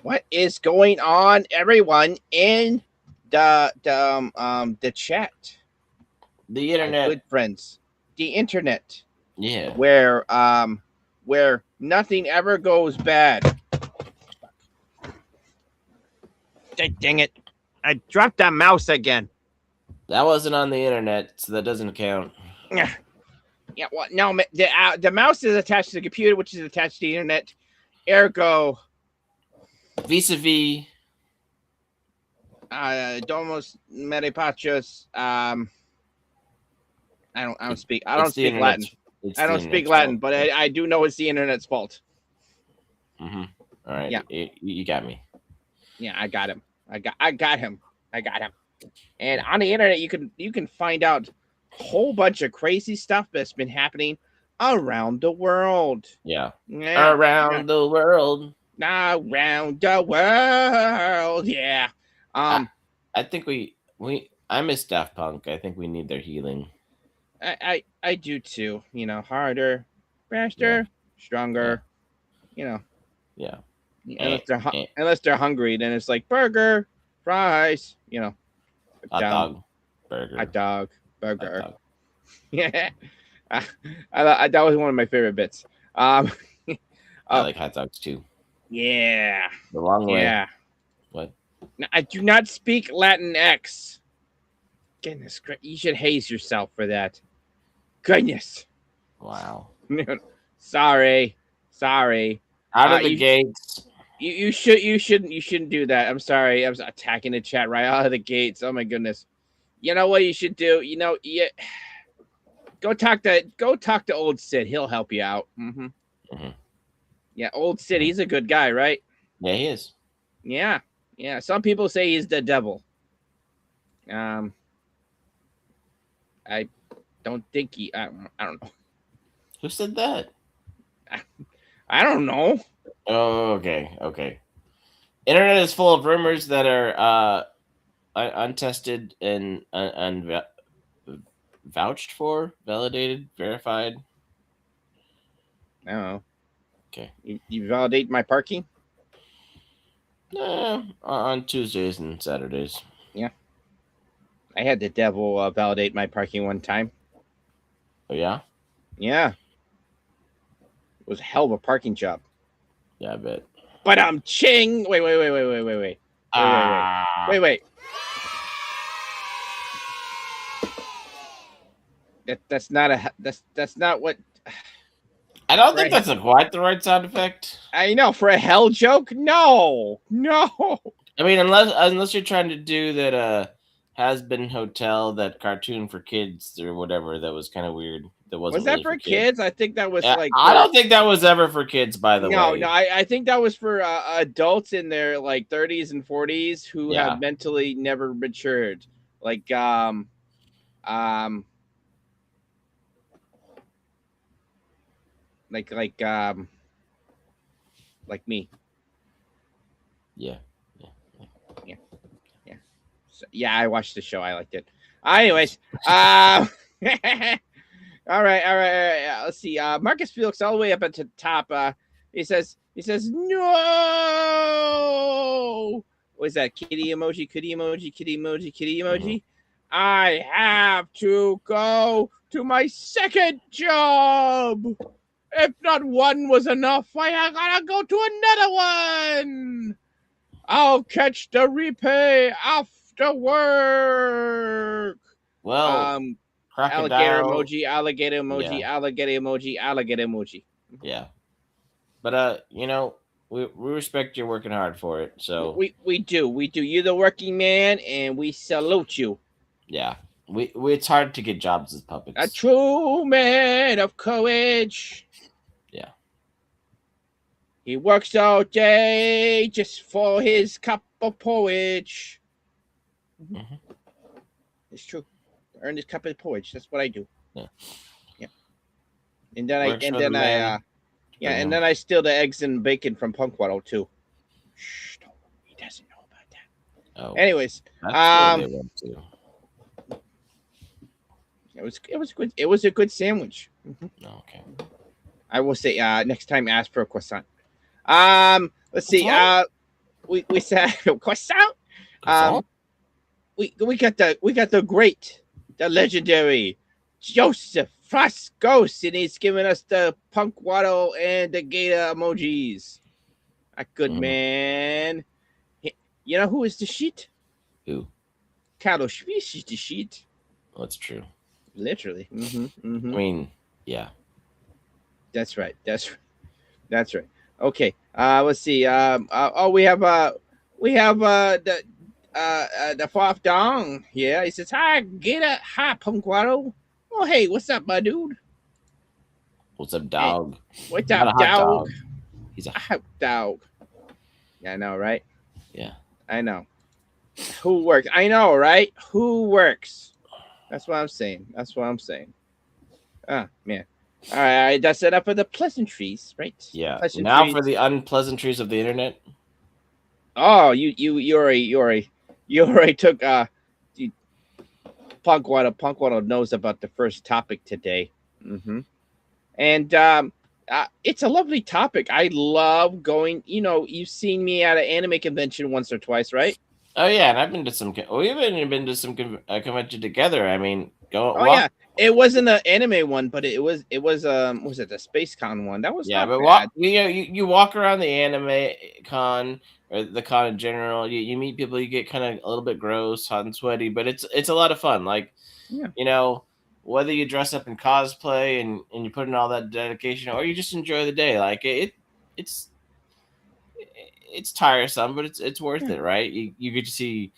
What is going on, everyone, in the chat? The My internet. good friends, the internet, Yeah. where nothing ever goes bad. Dang it! I dropped that mouse again. That wasn't on the internet, so that doesn't count. Yeah, well, no, the mouse is attached to the computer, which is attached to the internet. Ergo, Vis-a-vis. domos meripachos. I don't speak. I don't It's the speak Latin. internet's. It's I the don't speak internet's Latin, fault. but I do know it's the internet's fault. Mm-hmm. All right. Yeah. You got me. Yeah, I got him. I got him. I got him. And on the internet, you can find out a whole bunch of crazy stuff that's been happening around the world. Yeah. Around the world. Around the world. Yeah. I think I miss Daft Punk. I think we need their healing. I do too. You know, harder, faster, stronger. You know. Yeah. Unless they're hungry, then it's like burger, fries. You know. Hot dog, burger. Hot dog, burger. Hot dog. Yeah. That was one of my favorite bits. I like hot dogs too. Yeah. The long way. Yeah. What? No, I do not speak Latinx. Goodness, you should haze yourself for that. Goodness. Wow. Sorry. Out of the gates. You shouldn't do that. I'm sorry. I was attacking the chat right out of the gates. Oh my goodness. You know what you should do? You know, go talk to old Sid. He'll help you out. Mm-hmm. Mm-hmm. Yeah, old Sid. He's a good guy, right? Yeah, he is. Yeah. Some people say he's the devil. I don't think he. I don't know. Who said that? I don't know. Oh, okay. Internet is full of rumors that are untested and vouched for, validated, verified. I don't know. Okay. You validate my parking? On Tuesdays and Saturdays. Yeah. I had the devil validate my parking one time. Oh, yeah? Yeah. It was a hell of a parking job. Yeah, I bet. But I'm ching. Wait. Wait. That's not what. I don't think that's quite the right sound effect. I know, for a hell joke. No. I mean, unless you're trying to do that Has Been Hotel, that cartoon for kids or whatever, that was kind of weird. That wasn't was that really for kids? I think that was like. I don't think that was ever for kids. By the way, no. I think that was for adults in their like 30s and 40s who have mentally never matured. Like like me. Yeah. So, yeah, I watched the show. I liked it. Anyways, all right. Let's see. Marcus Felix all the way up at the top. He says no. What is that? Kitty emoji. Mm-hmm. I have to go to my second job. If not one was enough, I gotta go to another one. I'll catch the repay after work. Well, alligator emoji. Yeah. But we respect you working hard for it. So we do. You're the working man, and we salute you. Yeah. It's hard to get jobs as puppets. A true man of courage. Yeah. He works all day just for his cup of porridge. Mm-hmm. It's true. Earn his cup of porridge. That's what I do. Yeah. And then I steal the eggs and bacon from Punkwaddle too. Shh, don't. He doesn't know about that. Oh. Anyways, it was good. It was a good sandwich. Mm-hmm. Okay. I will say next time ask for a croissant. Let's see. we said croissant. Croissant? Um, we got the great, the legendary Joseph Froscos, and he's giving us the Punkwaddle and the Gator emojis. A good Mhm. man. You know who is the sheet? Who? Carlos Schweiss is the sheet. That's true. Literally. I mean, yeah. That's right. That's right. Okay. Let's see. We have the fourth dong. Yeah. He says, "Hi, Gator. Hi, Punkwaddle. Oh, hey, what's up, my dude? What's up, Hey, dog? what's Not up, a hot dog? dog. He's a Ah, dog. Yeah, I know, right? yeah. I know. Who works? I know, right? Who works? That's what I'm saying. That's what I'm saying. Ah, man. All right, that's enough of the pleasantries, right? Yeah. Now for Pleasantries. the unpleasantries of the internet. Oh, you already took you, Punkwaddle knows about the first topic today. And it's a lovely topic. I love going. You've seen me at an anime convention once or twice, right? Oh yeah, and I've been to some. We've even been to some convention together. I mean, go Oh walk. yeah, it wasn't an anime one, but was it the Space Con one? That was Yeah, not but bad. walk. You walk around the anime con or the con in general. You meet people. You get kind of a little bit gross, hot and sweaty, but it's a lot of fun. Like Yeah, you know, whether you dress up in cosplay and you put in all that dedication, or you just enjoy the day. Like it's it's tiresome, but it's worth yeah, it, right? You get to see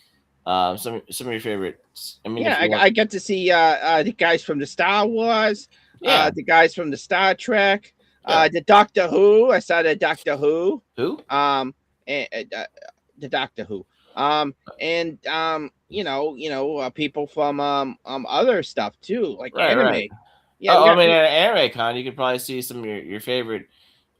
some of your favorites. I mean, yeah. if you want, I got to see the guys from the Star Wars, yeah, the guys from the Star Trek, yeah. the Doctor Who. I saw the Doctor Who. Who? Um, and, the Doctor Who. And people from other stuff too, like Right, anime. right. Yeah, Oh, I mean, at an anime con, you could probably see some of your favorite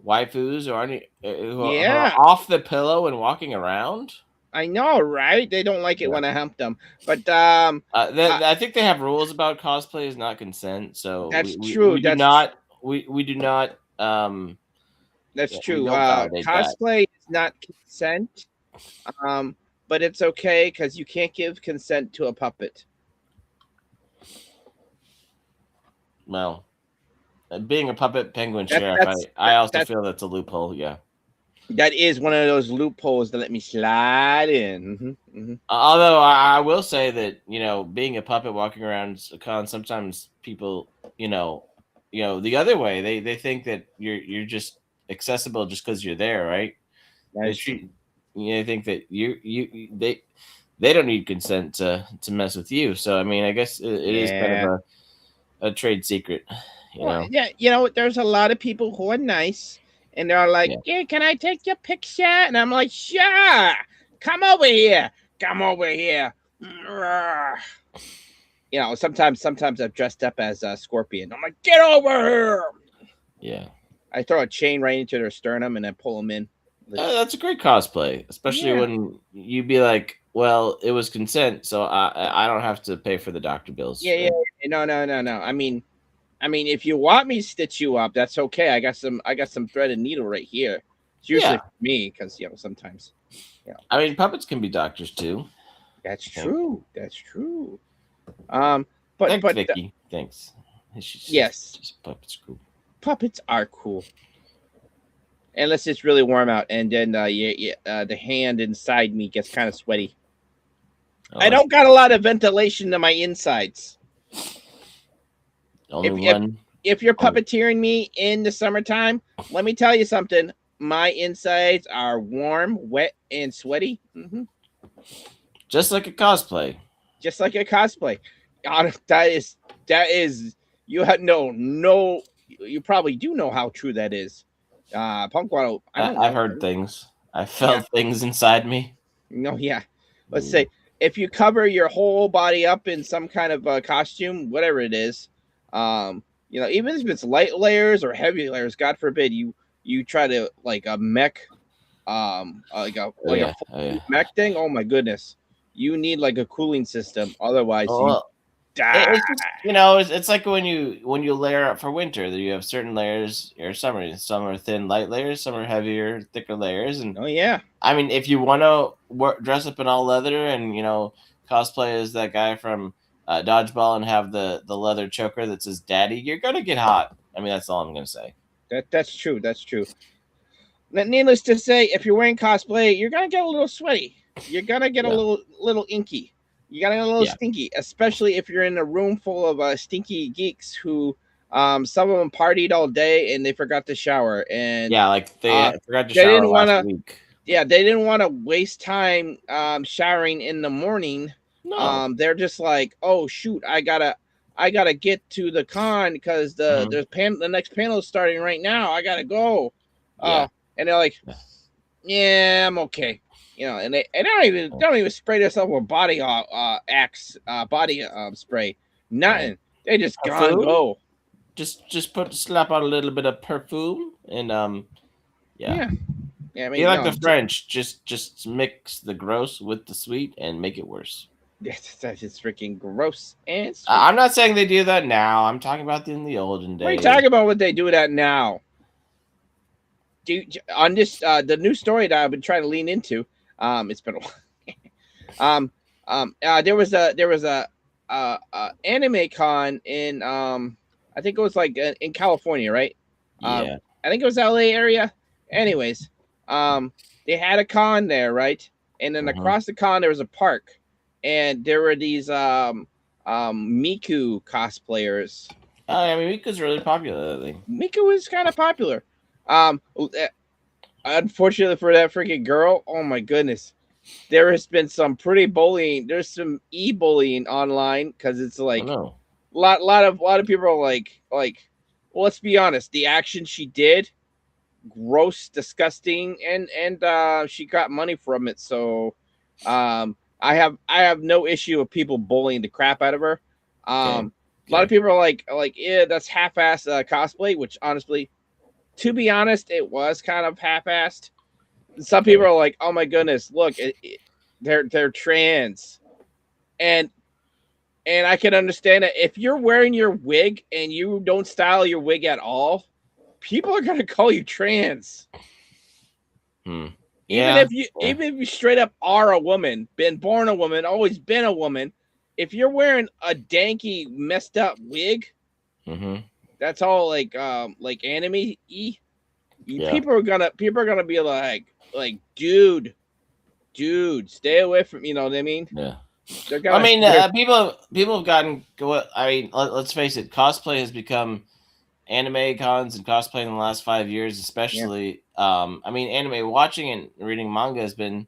waifus or any who are yeah. off the pillow and walking around. I know, right? They don't like it Yeah. when I hump them, but I think they have rules about cosplay is not consent, so that's true. we do not That's yeah, we true. don't validate that. Cosplay is not consent, um, but it's okay because you can't give consent to a puppet. Well, being a puppet penguin That sheriff, that's I that, also that feel that's a loophole. Yeah. that is one of those loopholes that let me slide in. Although I will say that being a puppet walking around a con, sometimes people the other way they think that you're just accessible just because you're there, right? That They is true. treat they think that they don't need consent to mess with you. So I mean, I guess it is kind of Yeah. a trade secret, you Well, know. yeah, there's a lot of people who are nice, and they're like, Yeah. "Yeah, can I take your picture?" And I'm like, "Sure, come over here, come over here." Sometimes I've dressed up as a scorpion. I'm like, "Get over here!" Yeah. I throw a chain right into their sternum and then pull them in. That's a great cosplay, especially Yeah, when you be like, "Well, it was consent, so I don't have to pay for the doctor bills." yeah, yeah. No, no, no, no. I mean, if you want me to stitch you up, that's okay. I got some thread and needle right here. It's usually Yeah, for me because sometimes, you know, I mean, puppets can be doctors too. that's I think. true. That's true. Um, but Thanks, but Vicky. Thanks. yes, She's puppets cool. puppets are cool. Unless it's really warm out, and then the hand inside me gets kind of sweaty. Oh, I don't got a lot of ventilation to my insides. only If if one. if you're Only, puppeteering me in the summertime, let me tell you something. My insides are warm, wet, and sweaty, just like a cosplay. just like a cosplay. That is you have no. You probably do know how true that is. Punkwaddle, I don't I've know. heard things. I Yeah, felt things inside me. no, yeah. Let's Mm. say if you cover your whole body up in some kind of costume, whatever it is, even if it's light layers or heavy layers, God forbid you try to like a mech, Oh like a yeah. full Oh yeah. mech thing. Oh my goodness, you need like a cooling system. Otherwise, Oh, well, It's just it's like when you layer up for winter. That you have certain layers or summer. Some are thin, light layers. Some are heavier, thicker layers. And Oh yeah, I mean, if you want to dress up in all leather and cosplay as that guy from Dodgeball and have the leather choker that says "Daddy," you're gonna get hot. I mean, that's all I'm gonna say. that's true. That's true. Needless to say, if you're wearing cosplay, you're gonna get a little sweaty. You're gonna get a Yeah, little inky. You gotta get a little yeah, stinky, especially if you're in a room full of stinky geeks who, some of them partied all day and they forgot to shower, and yeah. Like uh, they forgot to they shower didn't want last to. week. Yeah, they didn't want to waste time showering in the morning. No. They're just like, oh shoot, I gotta get to the con because Hmm. the next panel is starting right now. I gotta go. Yeah. And they're like, Yeah. yeah, I'm okay. And they don't even spray themselves with body axe body spray. Right. Nothing. They just gone Perfume. go. Just slap on a little bit of perfume and yeah. Yeah. Yeah. I Be mean, like the no. French. Just mix the gross with the sweet and make it worse. That's just freaking gross and sweet. I'm not saying they do that now. I'm talking about in the olden What are you days. talking about? What they do that now? On this the new story that I've been trying to lean into. It's been a while. There was a anime con in I think it was like in California, right? Yeah. I think it was LA area. Anyways, they had a con there, right? And then Hmm. across the con there was a park, and there were these Miku cosplayers. I mean, Mika's really popular lately. Miku is kind of popular. Um, Unfortunately for that freaking girl, oh my goodness, there has been some pretty bullying. There's some e-bullying online because it's Oh like no. lot of people are well, let's be honest, the action she did, gross, disgusting, and she got money from it. So, I have no issue with people bullying the crap out of her. Okay. A lot of Okay. people are like, yeah, that's half-ass cosplay, which honestly, to be honest, it was kind of half-assed. Some people Okay. are like, "Oh my goodness, look, they're trans," and I can understand it. If you're wearing your wig and you don't style your wig at all, people are gonna call you trans. Hmm. Even Yeah. if you Yeah. even if you straight up are a woman, been born a woman, always been a woman, if you're wearing a danky, messed up wig, Hmm. that's all like anime y. Yeah. People are gonna be like, dude, stay away from, you know what I mean? Yeah. They're I gonna mean, they're people have gotten. I mean, let's face it. Cosplay has become anime cons and cosplay in the last 5 years, yeah. especially. I mean, anime watching and reading manga has been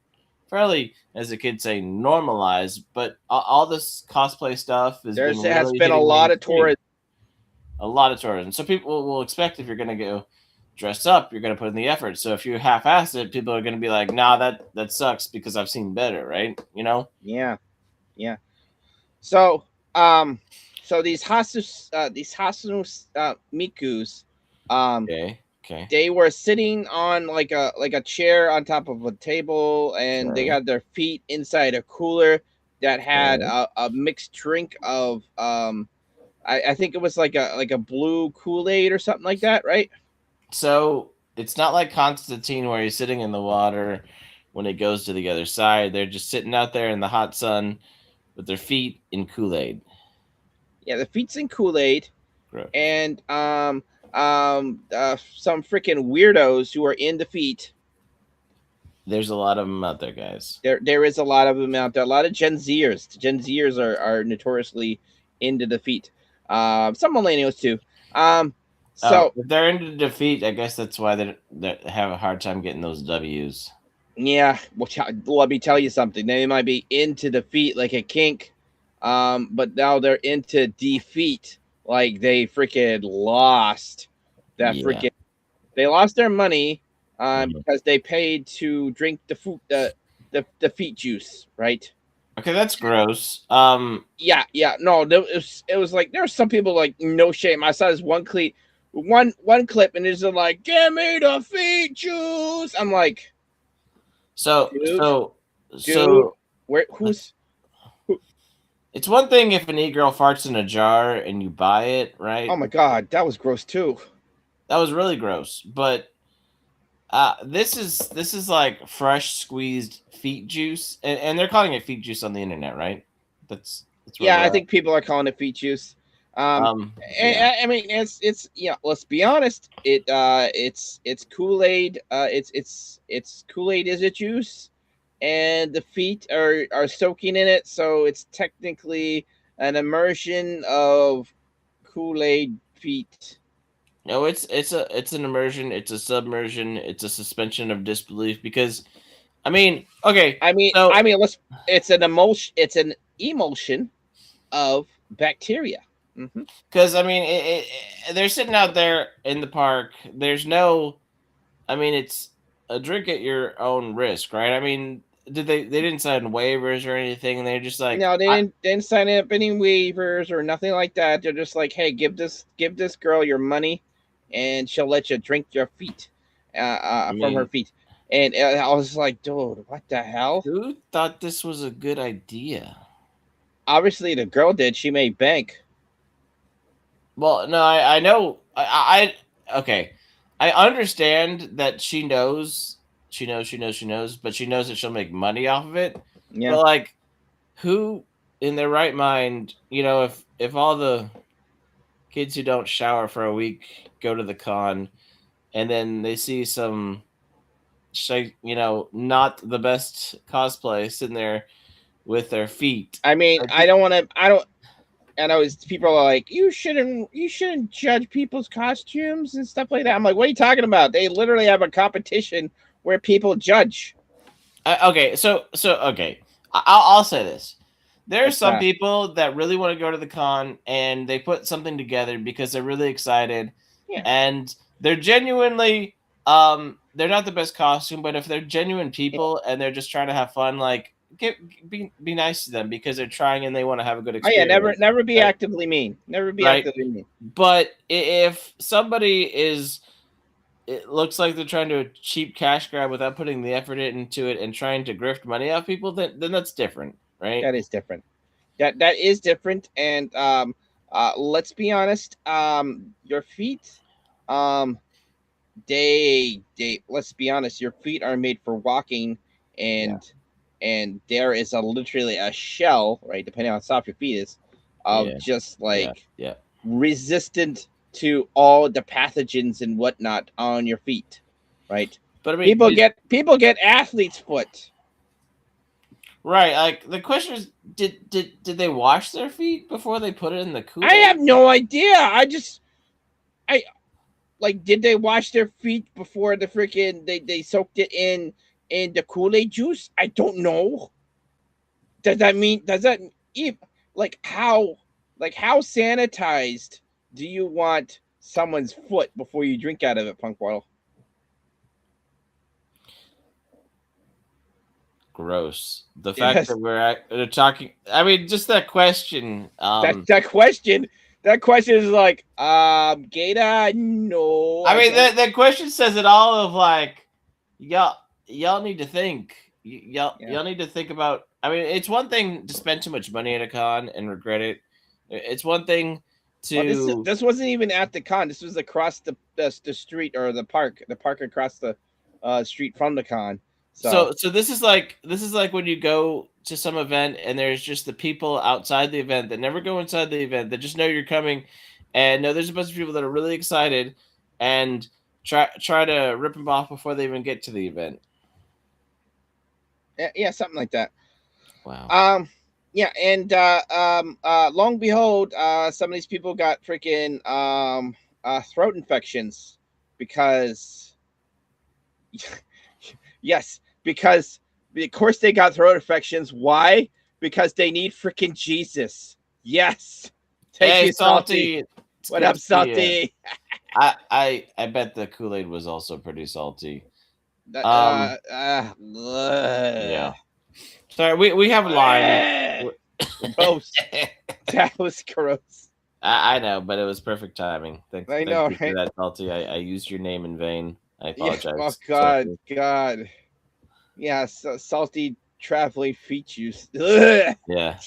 fairly, as the kids say, normalized. But all this cosplay stuff has been Has really been a hitting lot of mainstream. tourism. A lot of tourism. So people will expect if you're going to go dress up, you're going to put in the effort. So if you half-ass it, people are going to be like, "Nah, that sucks," because I've seen better, right? Yeah, yeah. So um, so these Hasus Mikus, um, Okay. Okay. they were sitting on like a chair on top of a table, and they Okay. got their feet inside a cooler that had Okay. a mixed drink of I think it was like a blue Kool-Aid or something like that, right? So it's not like Constantine where he's sitting in the water when it goes to the other side. They're just sitting out there in the hot sun with their feet in Kool Aid. Yeah, the feet's in Kool-Aid, Gross. and some freaking weirdos who are in the feet. There's a lot of them out there, guys. There is a lot of them out there. A lot of Gen Zers. Gen Zers are notoriously into the feet. Some millennials too. Um, Oh, so if they're into defeat, I guess that's why they have a hard time getting those W's. yeah, let me tell you something. They might be into defeat like a kink, but now they're into defeat like they freaking lost that Yeah. freaking. They lost their money Mhm. because they paid to drink the feet juice, right? Okay, that's gross. Yeah. No, it was like there were some people like no shame. I saw this one clip, and it's like, "Give me the feet juice." I'm like, So dude, so dude, so where let's who? It's one thing if an e-girl farts in a jar and you buy it, right? Oh my god, that was gross too. That was really gross. But this is like fresh squeezed feet juice, and they're calling it feet juice on the internet, right? That's where Yeah, we're I at. think people are calling it feet juice. Um, Yeah. I mean, it's let's be honest. It's Kool Aid. It's Kool Aid is a juice, and the feet are soaking in it, so it's technically an immersion of Kool Aid feet. No, it's an immersion, it's a submersion, it's a suspension of disbelief because I mean, okay, I so mean, let's. It's an emotion. It's an emulsion of bacteria. Hmm. because I mean, they're sitting out there in the park. There's no, I mean, it's a drink at your own risk, right? I mean, they didn't sign waivers or anything, and they're just like, No, they didn't sign up any waivers or nothing like that. They're just like, hey, give this girl your money, and she'll let you drink your feet, I from her mean, feet. And I was like, dude, what the hell? who thought this was a good idea? Obviously, the girl did. She made bank. Well, no, I know, okay, I understand that she knows, but she knows that she'll make money off of it. Yeah, But like, who in their right mind, if all the kids who don't shower for a week go to the con and then they see some, not the best cosplay sitting there with their feet. I mean, Like, I don't want to. I don't. I know people are like, you shouldn't judge people's costumes and stuff like that. I'm like, what are you talking about? They literally have a competition where people judge. okay, so okay, I'll say this. There are What's some that? people that really want to go to the con and they put something together because they're really excited Yeah. and they're genuinely they're not the best costume, but if they're genuine people and they're just trying to have fun, like be nice to them because they're trying and they want to have a good Oh yeah, experience, never be right? actively mean. Never be Right. actively mean. But if somebody is, it looks like they're trying to cheap cash grab without putting the effort into it and trying to grift money off people, then that's different, right? That is different. That is different. And let's be honest. Your feet, um, they let's be honest. Your feet are made for walking, Yeah, and there is a literally a shell, right? Depending on how soft your feet is, of yeah, just yeah, like yeah. resistant to all the pathogens and whatnot on your feet, right? But I mean, People get athlete's foot. right? Like the question is, did they wash their feet before they put it in the I Kool Aid? have no idea. I like, did they wash their feet before the freaking they soaked it in the Kool Aid juice? I don't know. Does that if like how sanitized do you want someone's foot before you drink out of it, Punkwaddle? Gross. The fact Yes, that they're talking. I mean, just that question. that question is like, Gator, no, I I mean, don't. that question says it all. Of like, y'all, y'all need to think. Yeah. Y'all need to think about. I mean, it's one thing to spend too much money at a con and regret it. It's one thing Well, to. this wasn't even at the con. This was across the street, or the park across the street from the con. So So this is like when you go to some event and there's just the people outside the event that never go inside the event that just know you're coming, and know there's a bunch of people that are really excited and try to rip them off before they even get to the event. yeah, something like that. Wow. Um, yeah, and long behold, some of these people got freaking throat infections because yes, because of course they got throat infections. Why? Because they need freaking Jesus. Yes. Thank Hey, you, Salty. salty. It's What good up, to see you. Salty? I bet the Kool Aid was also pretty salty. Uh, Um. uh, uh, Yeah. Sorry, we have a line. gross. That was gross. I know, but it was perfect timing. I Thank know, you for right? that, Salty. I used your name in vain. I Yeah. Oh apologize, God, Salty. God. Yeah. So, salty. traveling feet juice. Ugh. Yeah.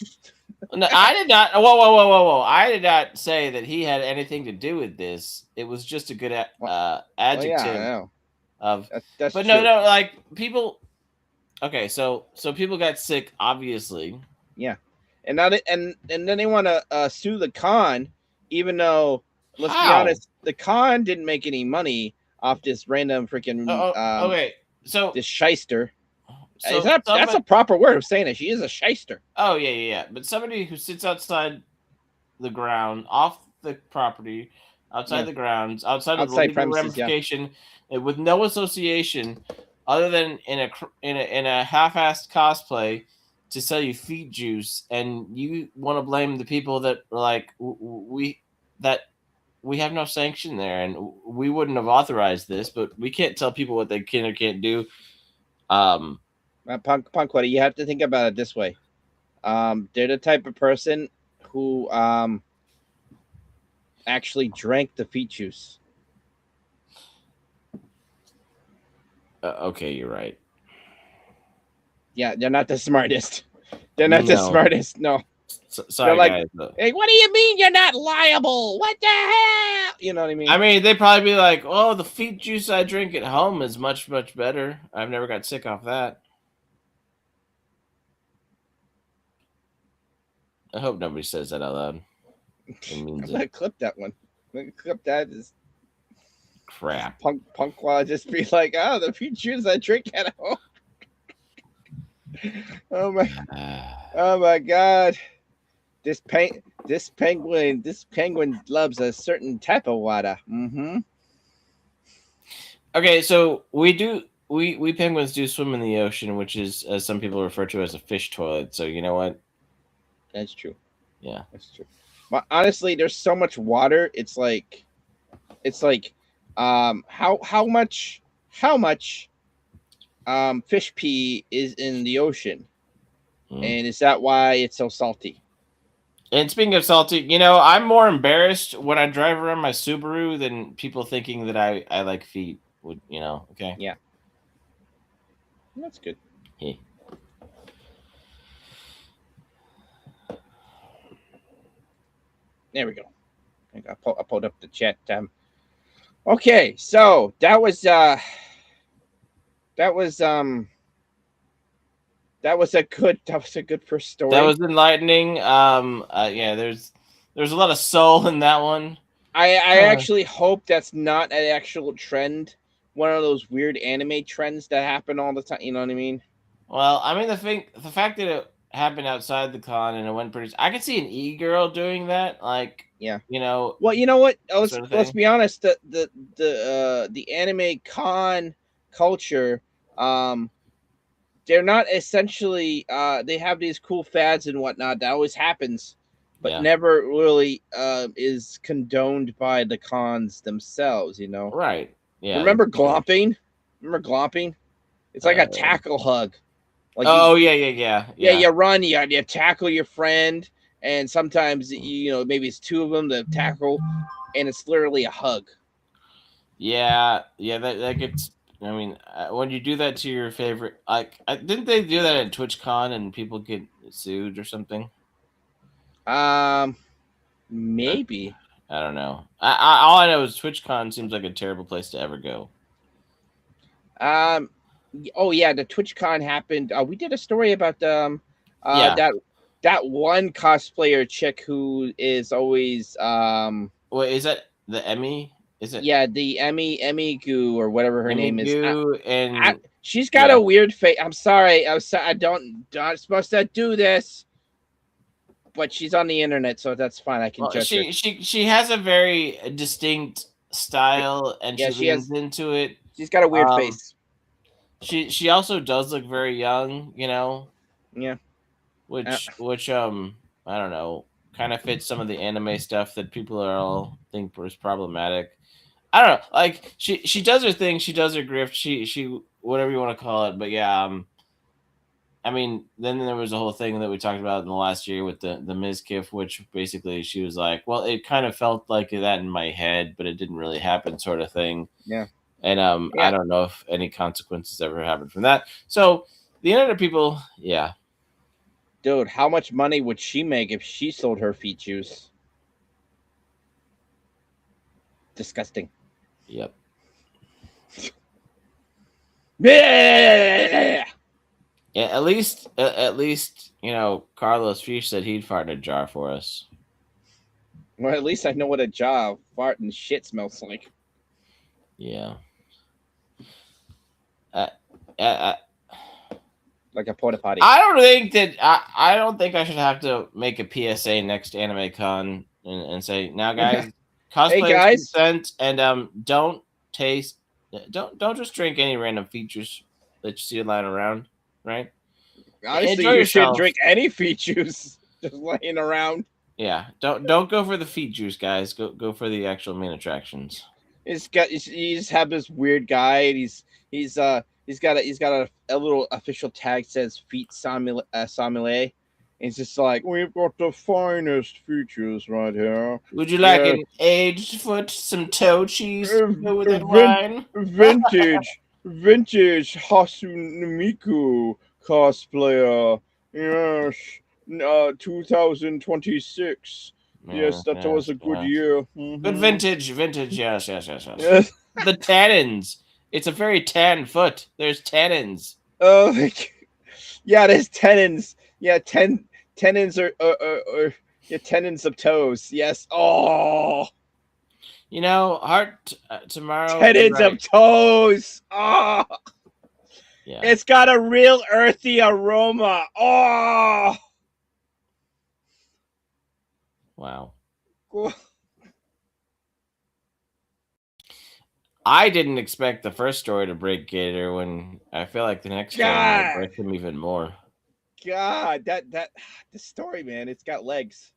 No, I did not. Whoa! I did not say that he had anything to do with this. It was just a good Well, well, yeah, I adjective know. of. That's But no, true. no, like people. Okay, so people got sick, obviously. Yeah, and now and then they want to sue the con, even though let's be How? honest, the con didn't make any money off this random freaking Okay, so this shyster. Is so that that's somebody. a proper word of saying it? She is a shyster. Oh yeah. But somebody who sits outside the ground, off the property, outside Yeah, the grounds, outside of the outside legal premises. Yeah, ramification, and with no association other than in a half-assed cosplay to sell you feet juice, and you want to blame the people that are like that we have no sanction there, and we wouldn't have authorized this, but we can't tell people what they can or can't do. Um, Punkwaddle, you have to think about it this way. They're the type of person who actually drank the feet juice. okay, you're right. Yeah, they're not the smartest. They're not the No, smartest. No, they're sorry like, guys. hey, what do you mean you're not liable? What the hell? You know what I mean? I mean, they'd probably be like, "Oh, the feet juice I drink at home is much, much better. I've never got sick off that." I hope nobody says that out loud and I'm means gonna it. clip that one. I'm gonna clip that. Crap. Punkwa just be like, oh, the few juice I drink at home. Oh my, oh my god. This penguin loves a certain type of water. Mm-hmm. Okay, so we penguins do swim in the ocean, which is, as some people refer to, as a fish toilet. So you know what? That's true. Yeah. That's true. But honestly, there's so much water. It's like how much fish pee is in the ocean, Mm. and is that why it's so salty? And speaking of salty, I'm more embarrassed when I drive around my Subaru than people thinking that I like feet. Okay. Yeah, that's good. Yeah. There we go. I pulled up the chat. Okay, so that was that was a good first That story. was enlightening. Yeah, there's a lot of soul in that one. I actually hope that's not an actual trend. One of those weird anime trends that happen all the time. You know what I mean? Well, I mean the fact that it happened outside the con and it went pretty. I could see an e-girl doing that, like Yeah. you know, Well, you know what? sort of Let's thing. be honest. The anime con culture, um, they're not essentially. They have these cool fads and whatnot. That always happens, but Yeah, never really is condoned by the cons themselves. You know. right. Yeah, Remember that's for sure. glomping? Remember glomping? It's like a Uh, tackle hug. Like oh you, yeah. you run, you tackle your friend, and sometimes maybe it's two of them that tackle, and it's literally a hug. Yeah. That gets. I mean, when you do that to your favorite, like, didn't they do that at TwitchCon and people get sued or something? Um, Or, maybe. I don't know. All I know is TwitchCon seems like a terrible place to ever go. Um, oh yeah, the TwitchCon happened. We did a story about Yeah. that one cosplayer chick who is always Wait, is that the Emmy? Is it yeah, the Emmy Goo or whatever her Emmy name is. Goo and She's got yeah. a weird face. I'm sorry. I don't not supposed to do this, but she's on the internet, so that's fine. I can Well, judge her. she has a very distinct style and Yeah, she she leans has. into it. She's got a weird Um, face. she also does look very young, Yeah. Uh, which I don't know, kind of fits some of the anime stuff that people are all think was problematic. I don't know, like she does her thing, she does her grift, she whatever you want to call it, but yeah, I mean, then there was a whole thing that we talked about in the last year with the Mizkif, which basically she was like, well, it kind of felt like that in my head, but it didn't really happen, sort of thing. yeah. And I Yeah. don't know if any consequences ever happened from that. So the internet people, yeah, Dude, how much money would she make if she sold her feet juice? Disgusting. yep. Yeah. Yeah, at least Carlos Fish said he'd fart in a jar for us. Well, at least I know what a job fart and shit smells like. Yeah. Uh, uh, Like a porta potty. I don't think I should have to make a PSA next Anime Con and say, now guys, Hey cosplayers guys, consent, and don't taste don't just drink any random features that you see lying around, right? honestly, Enjoy you shouldn't yourself. drink any feet juice just laying around. Yeah, don't go for the feet juice, guys. Go for the actual main attractions. You just have this weird guy, and he's got a little official tag says feet sommelier. And it's just like, we've got the finest features right here. Would you like Yeah, an aged foot, some toe cheese to go with that vin- wine? vintage Hasunamiku cosplayer. Yes, 2026. Yes, that was Yes, a good yes. year. Good Mhm. vintage. Yes. Yes. The tannins. It's a very tan foot. There's tannins. Oh, yeah, there's tenons. Yeah, tenons or yeah, tenons of toes. Yes. Oh, Heart tomorrow. You're tenons right. of toes. Oh, Yeah. it's got a real earthy aroma. Oh. Wow. God. I didn't expect the first story to break Gator when I feel like the next story might break him even more. God, that the story, man, it's got legs.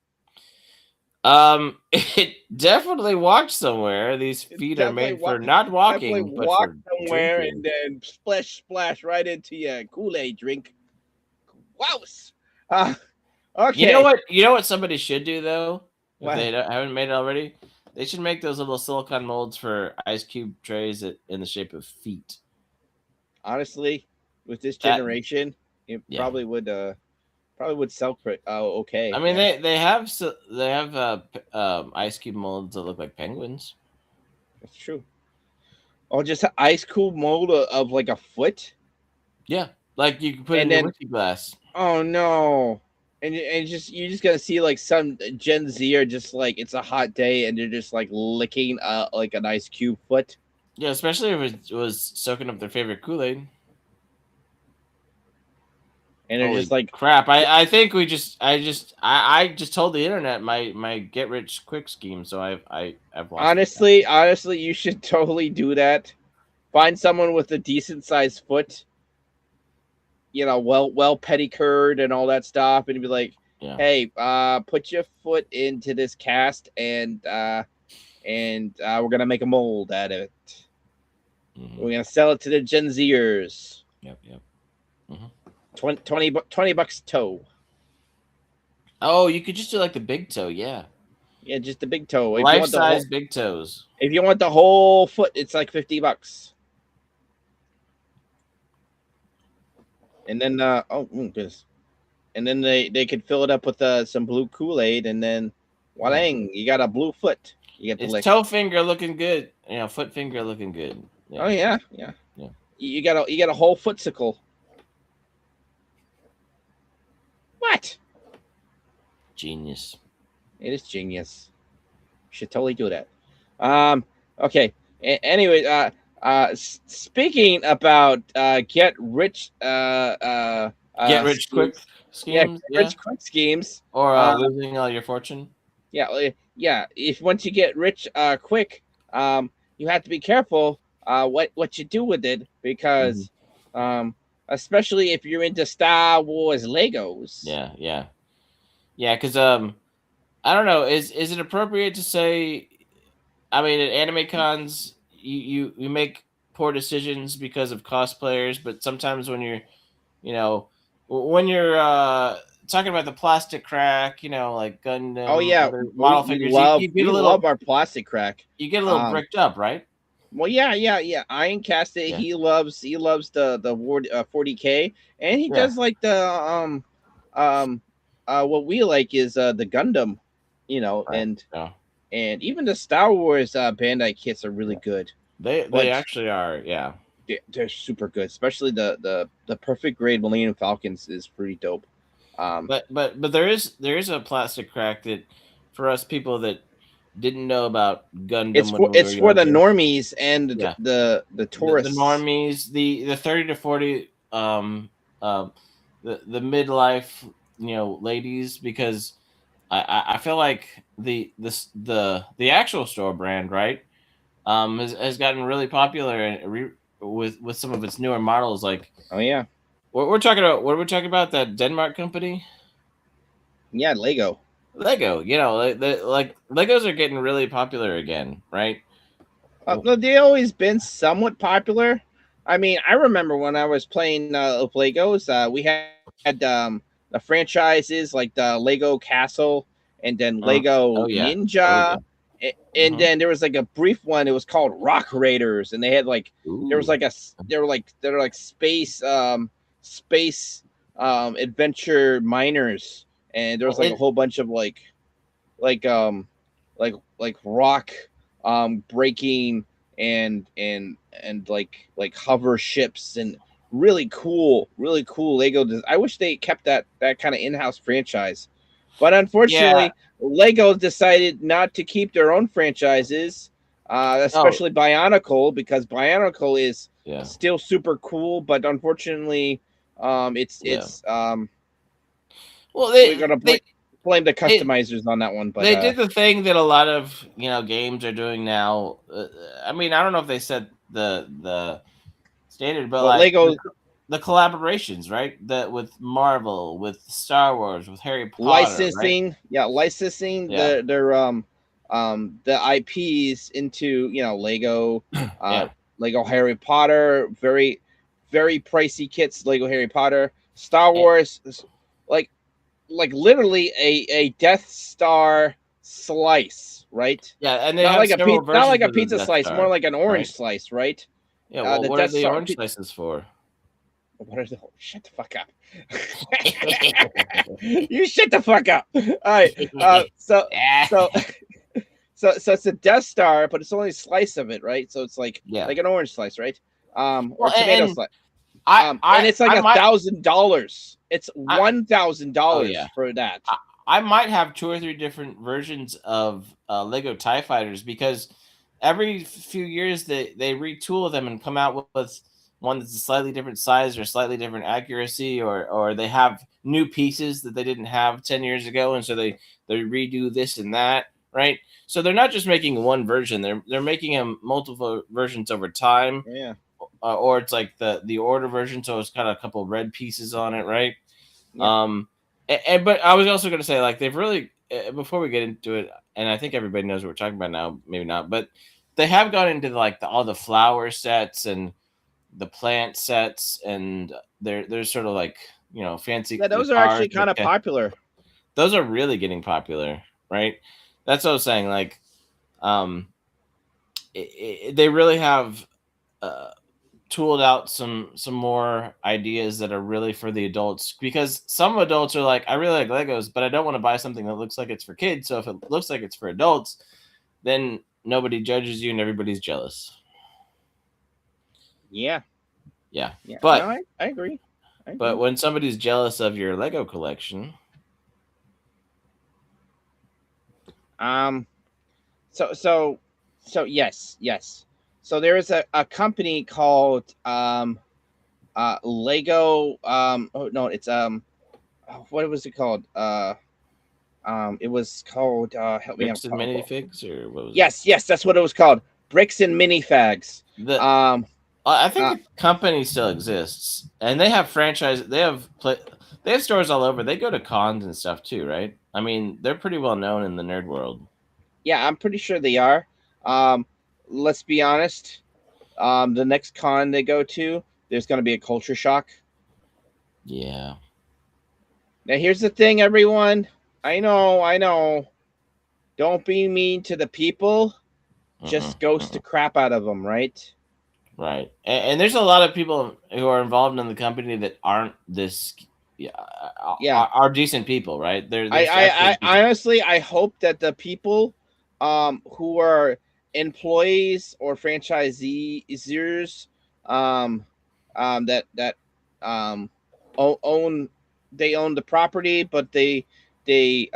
It definitely walked somewhere. These feet are made for not Definitely walking, but walk for somewhere and drinking. then splash right into your Kool-Aid drink. Wows. Uh, okay. You know what somebody should do though, if What? they haven't made it already, they should make those little silicone molds for ice cube trays in the shape of feet. Honestly, with this That generation, it yeah. probably would sell okay. I mean Yeah, they have ice cube molds that look like penguins. that's true. Oh, just an ice cool mold of like a foot, Yeah, like you can put and in your then whiskey glass. oh no, and just you're just gonna see like some Gen Z are just like it's a hot day and they're just like licking like an ice cube foot. Yeah, especially if it was soaking up their favorite Kool-Aid. And they're just Holy like, crap! I just told the internet my get rich quick scheme, so I've lost it. honestly, you should totally do that. Find someone with a decent sized foot, well pedicured and all that stuff, and be like, Yeah. hey, put your foot into this cast, and we're gonna make a mold out of it. Mm-hmm. We're gonna sell it to the Gen Zers. Yep. Mm-hmm. 20 bucks a toe. Oh, you could just do like the big toe, yeah. Yeah, just the big toe. If you Life want the size big toes. whole foot, it's like $50. And then goodness. And then they could fill it up with some blue Kool-Aid, and then walang, you got a blue foot. You get the It's lick. toe finger looking good. Foot finger looking good. Yeah. Oh yeah. You got a whole footsicle. What? Genius. It is genius. Should totally do that. Okay. Anyway, speaking about get rich Get rich quick schemes. Yeah, schemes, get rich quick schemes. or losing all your fortune. Yeah. If once you get rich quick, you have to be careful what you do with it because especially if you're into Star Wars Legos. Yeah. Because I don't know. Is it appropriate to say? I mean, at anime cons, you make poor decisions because of cosplayers, but sometimes you know, when you're talking about the plastic crack, like Gundam, Oh yeah, other model figures, we love our plastic crack. you get a little bricked up, right? Well, yeah. Iron Casted, Yeah, he loves the Ward 40K, and he yeah, does like the um what we like is the Gundam, right. and Yeah, even the Star Wars Bandai kits are really yeah. good, They but actually are. Yeah, they're super good, especially the perfect grade Millennium Falcons is pretty dope. Um, but there is a plastic crack that for us people that didn't know about Gundam when we were it's for the younger. normies and Yeah, the the tourists. normies, the 30 to 40, um, the midlife, ladies, because I feel like the actual store brand, right, has gotten really popular and with some of its newer models. Like Oh yeah, we're talking about, what are we talking about? That Denmark company, yeah, Lego. Lego. Like Legos are getting really popular again, right? No, they always been somewhat popular. I mean, I remember when I was playing of Legos, we had the franchises like the Lego Castle and then Lego Oh yeah, oh Ninja, yeah. and Hmm. then there was like a brief one. It was called Rock Raiders, and they had like there was Ooh, like they were like space adventure miners, and there was well, like a whole bunch of like um like rock breaking and like hover ships and really cool I wish they kept that kind of in-house franchise, but yeah. unfortunately Lego decided not to keep their own franchises, Oh especially Bionicle, because Bionicle is yeah, still super cool, but unfortunately yeah. it's Well, we're gonna blame the they customizers on that one, but they did the thing that a lot of games are doing now. I mean, I don't know if they set the standard, but well like Lego the collaborations, right? That with Marvel, with Star Wars, with Harry Potter, right? licensing Yeah, the IPs into Lego, uh yeah. Lego Harry Potter, very pricey kits, Lego Harry Potter, Star And, Wars, like literally a Death Star slice, right? yeah, and they have several Not like versions a of the pizza Death slice, more Star, like an orange right? slice, right? Yeah. Well, The what are Death the Star. orange slices for? What are the? Shut the fuck up! You shut the fuck up! All right. So so it's a Death Star, but it's only a slice of it, right? So it's Yeah. like an orange slice, right? Or Well, tomato slice. I And I it's like I might $1,000. It's I oh $1,000 yeah. for that. I might have two or three different versions of Lego Tie Fighters, because every few years they retool them and come out with one that's a slightly different size or slightly different accuracy, or they have new pieces that they didn't have 10 years ago, and so they redo this and that, right? So they're not just making one version; they're making them multiple versions over time, Yeah, or it's like the order version, so it's got a couple of red pieces on it, right? yeah. But I was also going to say, like, they've really, before we get into it, and I think everybody knows what we're talking about now, maybe not, but they have gone into like all the flower sets and the plant sets, and they're sort of like, fancy, Yeah, the those are cars. actually kind of popular. Those are really getting popular, right? That's what I was saying. Like, um, they really have. Tooled out some more ideas that are really for the adults, because some adults are like, I really like Legos, but I don't want to buy something that looks like it's for kids. So if it looks like it's for adults, then nobody judges you and everybody's jealous. Yeah, Yeah. yeah. No, but I agree. I but agree. when somebody's jealous of your Lego collection. Um, so so yes. So there is a company called Lego. Oh no, it's what was it called? It was called. Help me out. Bricks and minifigs, or what was it? Yes, that's what it was called. Bricks and minifags. the Um, I think uh, the company still exists, and they have franchise. They have stores all over. They go to cons and stuff too, right? I mean, they're pretty well known in the nerd world. yeah, I'm pretty sure they are. Um, let's be honest. The next con they go to, there's going to be a culture shock. Yeah. Now, here's the thing, everyone. I know. Don't be mean to the people. just ghost the crap out of them, right? Right. And there's a lot of people who are involved in the company that aren't this, yeah, Yeah. are decent people, right? There's I actually decent. honestly I hope that the people who are employees or franchisees that um own they own the property, but they they're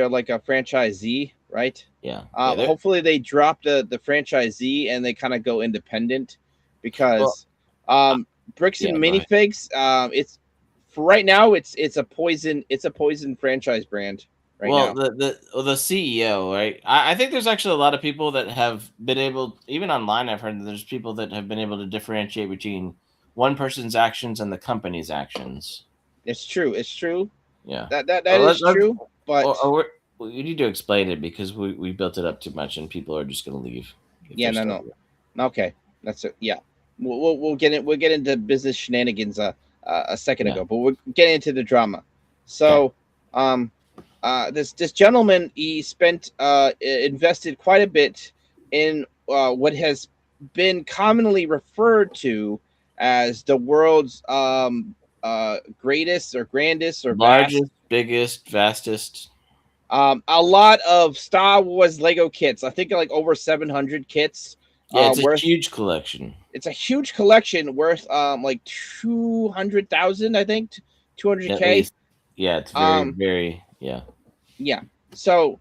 like a franchisee, right? Yeah. Yeah. Hopefully they drop the franchisee and they kind of go independent, Well, because uh, bricks and yeah, go ahead. minifigs, it's for right now it's a poison franchise brand right Well, now. the CEO, right? I think there's actually a lot of people that have been able, even online. I've heard that there's people that have been able to differentiate between one person's actions and the company's actions. It's true. It's true. Yeah. That Well, is true. or But we need to explain it because we built it up too much and people are just going to leave if yeah, they're no, still no. here. Okay, that's it. Yeah, we'll get into business shenanigans a second Yeah. ago, but we're getting into the drama. Okay. So this gentleman, he spent invested quite a bit in what has been commonly referred to as the world's greatest or grandest or vast, Largest, biggest, vastest. a lot of Star Wars Lego kits. I think like over 700 kits Yeah, it's a worth. huge collection. It's a huge collection worth like 200,000, I think, At 200K. least. Yeah, it's very, Um very, yeah. yeah. So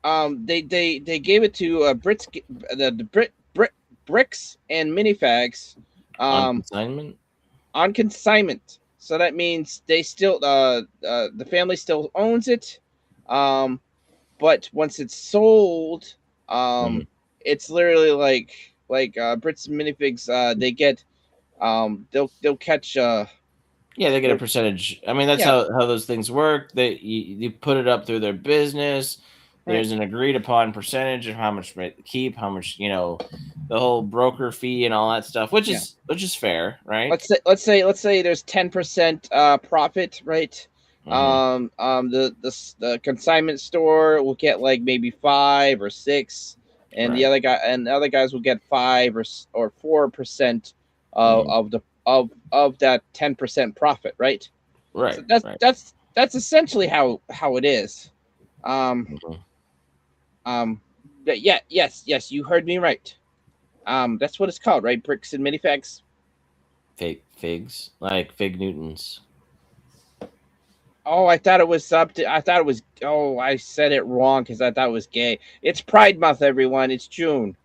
they gave it to the bricks and minifags On um consignment. on consignment. So that means they still the family still owns it. Um but once it's sold, Mhm. it's literally like bricks and minifigs, they get they'll catch Yeah, they get a their percentage. I mean, that's yeah, how those things work. You put it up through their business. right. There's an agreed upon percentage of how much to keep, how much, the whole broker fee and all that stuff, which Yeah. is fair, right? Let's say there's 10% profit, right? Hmm. The consignment store will get like maybe 5 or 6, and Right. the other guys will get 5 or 4% Hmm. of the of that 10% profit, right? So Right. Right. that's essentially how it is. Um Hmm. um yeah, yes, you heard me right. That's what it's called, right? Bricks and minifags. Fake figs, like fig Newtons. Oh, I thought it was up to. I thought it was. Oh, I said it wrong because I thought it was gay. It's Pride Month, everyone. It's June.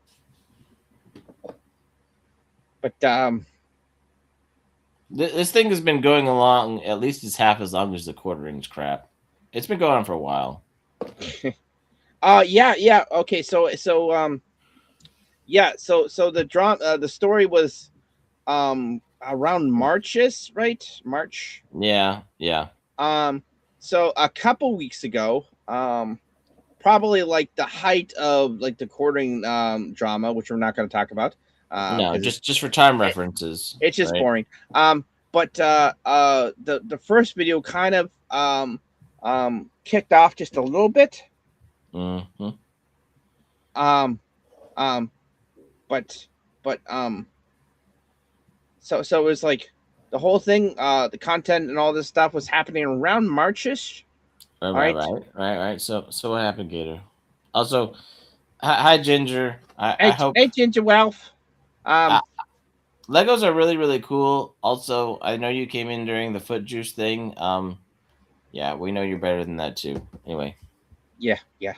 But This thing has been going along at least it's half as long as the quarterings crap. It's been going on for a while. yeah, yeah. Okay, yeah. So the story was around Marches, right? March. Yeah. Yeah. Um, so a couple weeks ago, probably like the height of like the courting drama, which we're not going to talk about, No, because just for time it, references, it's just right? boring. But the first video kind of kicked off just a little bit. Hmm. Um, um, but but so it was like the whole thing, the content and all this stuff was happening around Marchish. Right, All right, right. right, right, right. So what happened, Gator? Also, hi Ginger. I hope Hey, Ginger Ralph. uh, Um, Legos are really really cool. Also, I know you came in during the foot juice thing. Yeah, we know you're better than that too. Anyway, yeah, yeah.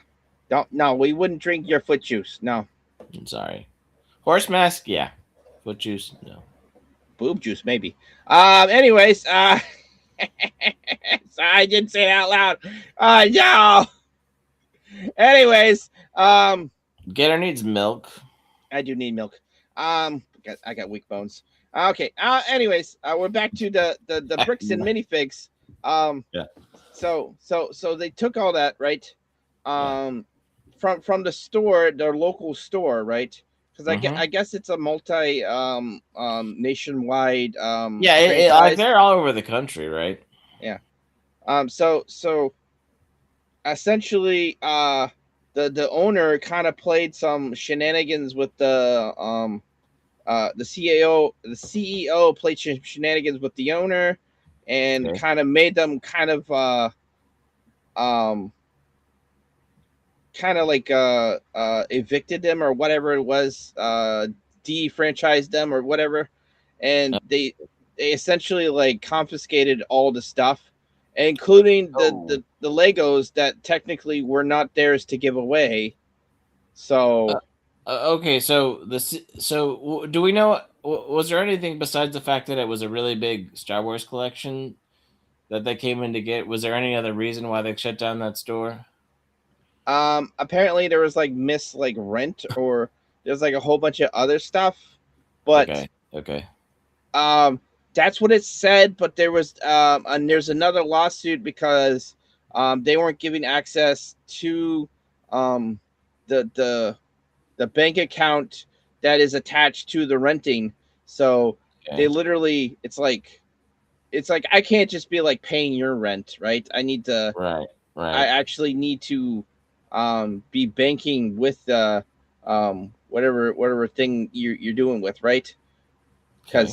Don't no, we wouldn't drink your foot juice. No, I'm sorry. Horse mask, yeah. Foot juice, no. boob juice maybe. Anyways, sorry, I didn't say it out loud. No. Anyways, Gator needs milk. I do need milk. I got weak bones. Okay. Anyways, we're back to the bricks and minifigs. Um, Yeah, so they took all that, right? yeah. Um, from the store, their local store, right? Because Mm-hmm. I guess it's a multi nationwide Yeah, like franchise. they're all over the country, right? Yeah. So essentially, the owner kind of played some shenanigans with the CEO played shenanigans with the owner, and Okay. kind of made them um kind of like evicted them or whatever it was, defranchised them or whatever, and they essentially like confiscated all the stuff, including Oh. the Legos that technically were not theirs to give away. So Okay, so do we know? Was there anything besides the fact that it was a really big Star Wars collection that they came in to get? Was there any other reason why they shut down that store? apparently there was like like rent, or there's like a whole bunch of other stuff, but Okay, okay, um that's what it said. But there was and there's another lawsuit because they weren't giving access to um the the bank account that is attached to the renting. So they okay. literally, it's like I can't just be like paying your rent, right? Right, I right. actually need to be banking with the whatever thing you're doing with, right? Okay.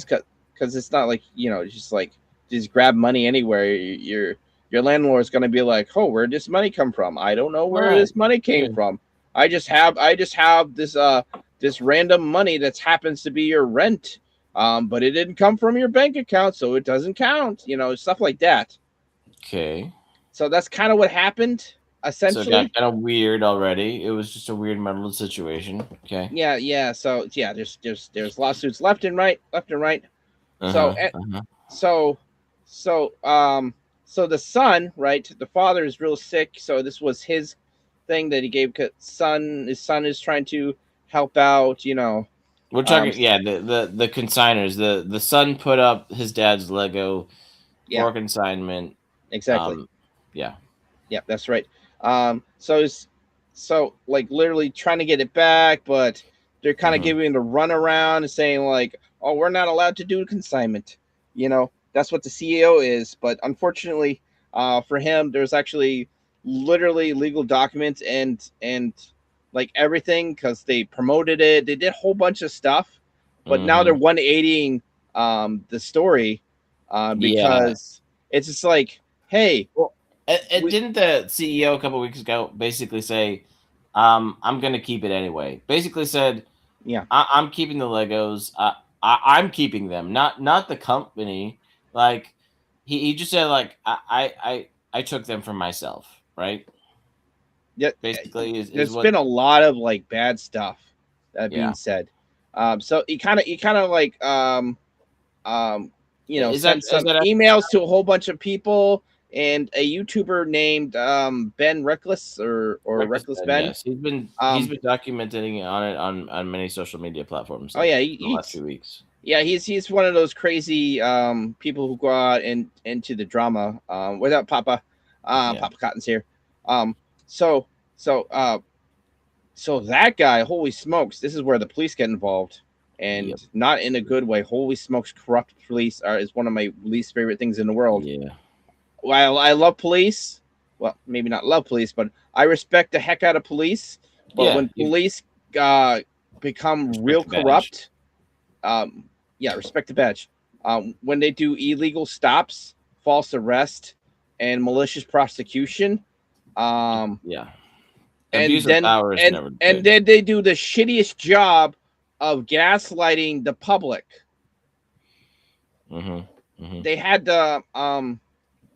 Because it's not like, just like just grab money anywhere. Your landlord's going to be like, oh, where'd this money come from? I don't know where Right. this money Yeah. came from. I just have this random money that happens to be your rent, but it didn't come from your bank account, so it doesn't count. Stuff like that. Okay. So that's kind of what happened, So it got essentially. kind of weird already. It was just a weird mental situation. Okay. Yeah. So yeah, there's lawsuits left and right. Uh So huh. Uh huh. so so so the son, right, the father is real sick, so this was his thing that he gave. His son is trying to help out, We're um talking, yeah, the consigners. The son put up his dad's Lego yeah, for consignment. exactly. Um, yeah. Yeah, that's right. So it's like literally trying to get it back, but they're kind of Hmm. giving the runaround and saying like, "Oh, we're not allowed to do consignment." That's what the CEO is. But unfortunately, for him, there's actually literally legal documents and like everything, because they promoted it. They did a whole bunch of stuff, but now they're Hmm. 180ing the story, Yeah. because it's just like, hey, Well, and we didn't the CEO a couple weeks ago basically say, "I'm going to keep it anyway"? Basically said, yeah. I'm keeping the Legos. I'm keeping them, not the company." Like he just said, like I took them for myself, right? Yeah, Basically, is there's what. been a lot of like bad stuff that being Yeah. said. So he kind of like sent Is some that actually emails to a whole bunch of people, and a YouTuber named Ben Reckless, or Reckless Reckless Ben? Ben. Yes, he's Um, been documenting on it on many social media platforms oh like yeah, in the last few weeks. he's one of those crazy people who go out and into the drama without Yeah. Papa Cotton's here. Um, so so So that guy, holy smokes, this is where the police get involved, Yep. and not in a good way. Holy smokes, corrupt police is one of my least favorite things in the world. Yeah. While I love police, well, maybe not love police, but I respect the heck out of police. But Yeah. when You police become respect real the badge. corrupt, yeah, respect the badge. When they do illegal stops, false arrest, and malicious prosecution, um, Yeah. and Abuse of then power is and never and good. then they do the shittiest job of gaslighting the public. Hmm. Hmm. They had the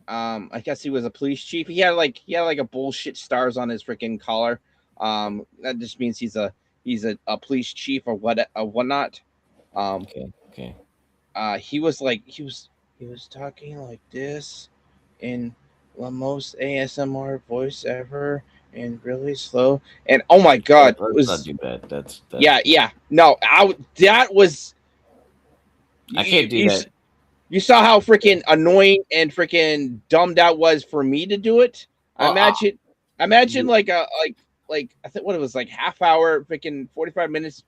I guess he was a police chief. He had like a bullshit stars on his freaking collar. That just means he's a police chief or whatnot. Um Okay. Okay. he was like he was talking like this in the most ASMR voice ever, and really slow, and oh my god, it Let's not was. do that. That's Yeah, yeah. No, that was I you, can't do you. that. You saw how freaking annoying and freaking dumb that was for me to do it. I Well, imagine like I think what it was, like half hour, freaking 45 minutes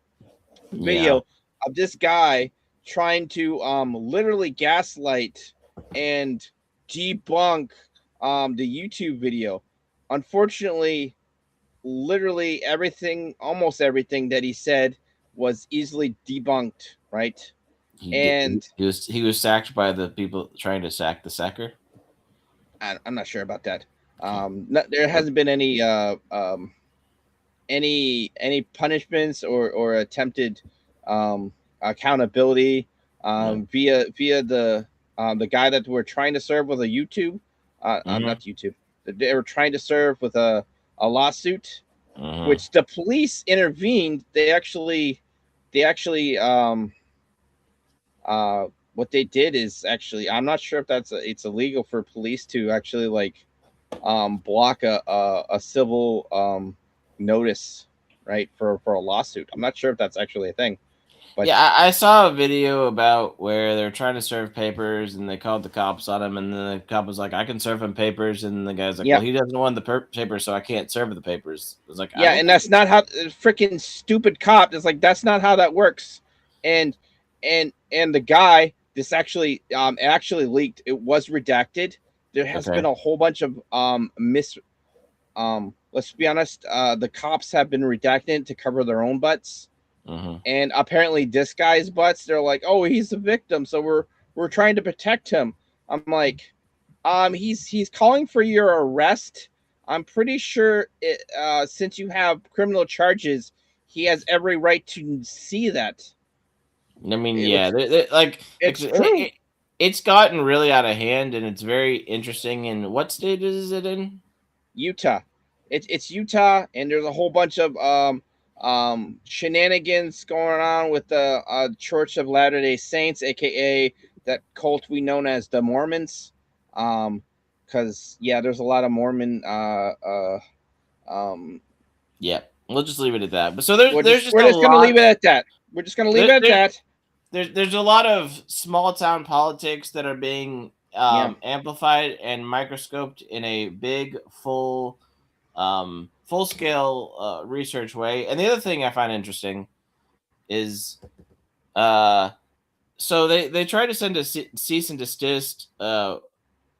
yeah. video of this guy trying to literally gaslight and debunk the YouTube video. Unfortunately, literally everything, almost everything that he said was easily debunked, right? And He was sacked by the people trying to sack the sacker. I'm not sure about that. There hasn't been any punishments or attempted accountability Yeah. via the guy that we're trying to serve with a YouTube, Mm-hmm. not YouTube. They were trying to serve with a lawsuit, Mm-hmm. which the police intervened. They actually what they did is actually, I'm not sure if it's illegal for police to actually like block a civil notice, right, for a lawsuit. I'm not sure if that's actually a thing, but Yeah, I saw a video about where they're trying to serve papers and they called the cops on him, and then the cop was like, "I can serve him papers," and the guy's like, "Well, yeah, he doesn't want the papers, so I can't serve the papers." I was like, "I yeah, don't and think that's it's." not how freaking stupid cop is like. That's not how that works. And and the guy, this actually leaked. It was redacted. There has Okay. been a whole bunch of let's be honest, the cops have been redacted to cover their own butts, Mm-hmm. and apparently this guy's butts, they're like, oh, he's a victim, so we're trying to protect him. I'm like, he's calling for your arrest. I'm pretty sure since you have criminal charges, he has every right to see that. I mean, It, yeah, which like it's true. it's gotten really out of hand, and it's very interesting. And what state is it in? Utah. It's Utah, and there's a whole bunch of shenanigans going on with the Church of Latter Day Saints, aka that cult we known as the Mormons. Because yeah, there's a lot of Mormon. Um, Yeah, we'll just leave it at that. But so we're there's just just we're a just gonna leave lot. it at that. We're just gonna leave There, it at there, that. there's a lot of small town politics that are being Yeah, amplified and microscoped in a big full scale research way. And the other thing I find interesting is uh so they try to send a cease and desist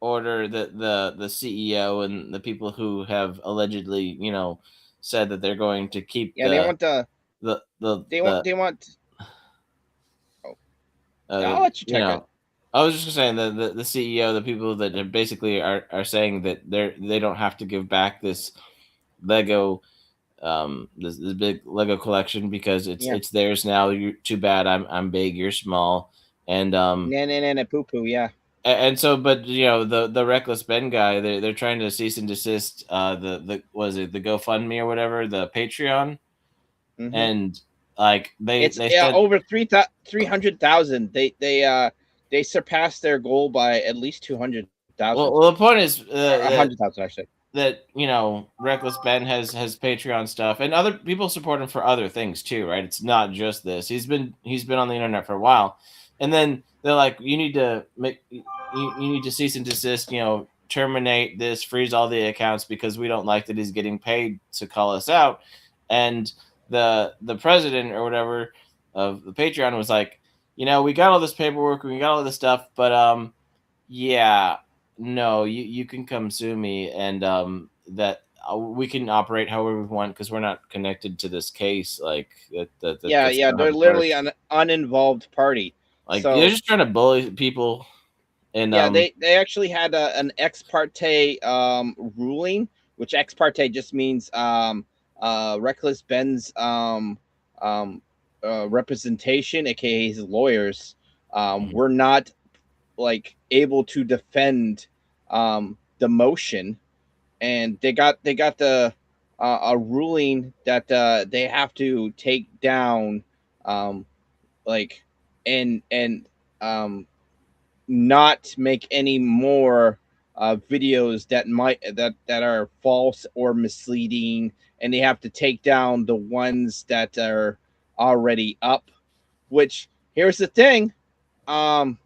order the CEO and the people who have allegedly, said that they're going to keep yeah. They want the the they want. Oh, uh I'll let you you check it. know I was just saying the CEO, the people that are basically are saying that they don't have to give back this Lego this big Lego collection because Yeah, it's theirs now. You're too bad. I'm big. You're small. And poo poo. Yeah. and so, but the reckless Ben guy, they're trying to cease and desist. The was it the GoFundMe or whatever, the Patreon, Mm-hmm. and like It's they said. over 300,000. They surpassed their goal by at least 200,000 Well, the point is or 100,000 actually. that reckless Ben has Patreon stuff, and other people support him for other things too, right? It's not just this. He's been on the internet for a while, and then they're like, you need to you need to cease and desist, terminate this, freeze all the accounts because we don't like that he's getting paid to call us out. And the president or whatever of the Patreon was like, we got all this paperwork, we got all this stuff, but yeah, no, you can come sue me, and that we can operate however we want because we're not connected to this case. Like Yeah, that's yeah, not how they're this literally works. an uninvolved party. Like they're So just trying to bully people, and yeah, they actually had an ex parte ruling, which ex parte just means reckless Ben's um representation, aka his lawyers, mhm, were not like able to defend the motion, and they got a ruling that they have to take down um like and um not make any more videos that are false or misleading, and they have to take down the ones that are already up. Which, here's the thing, um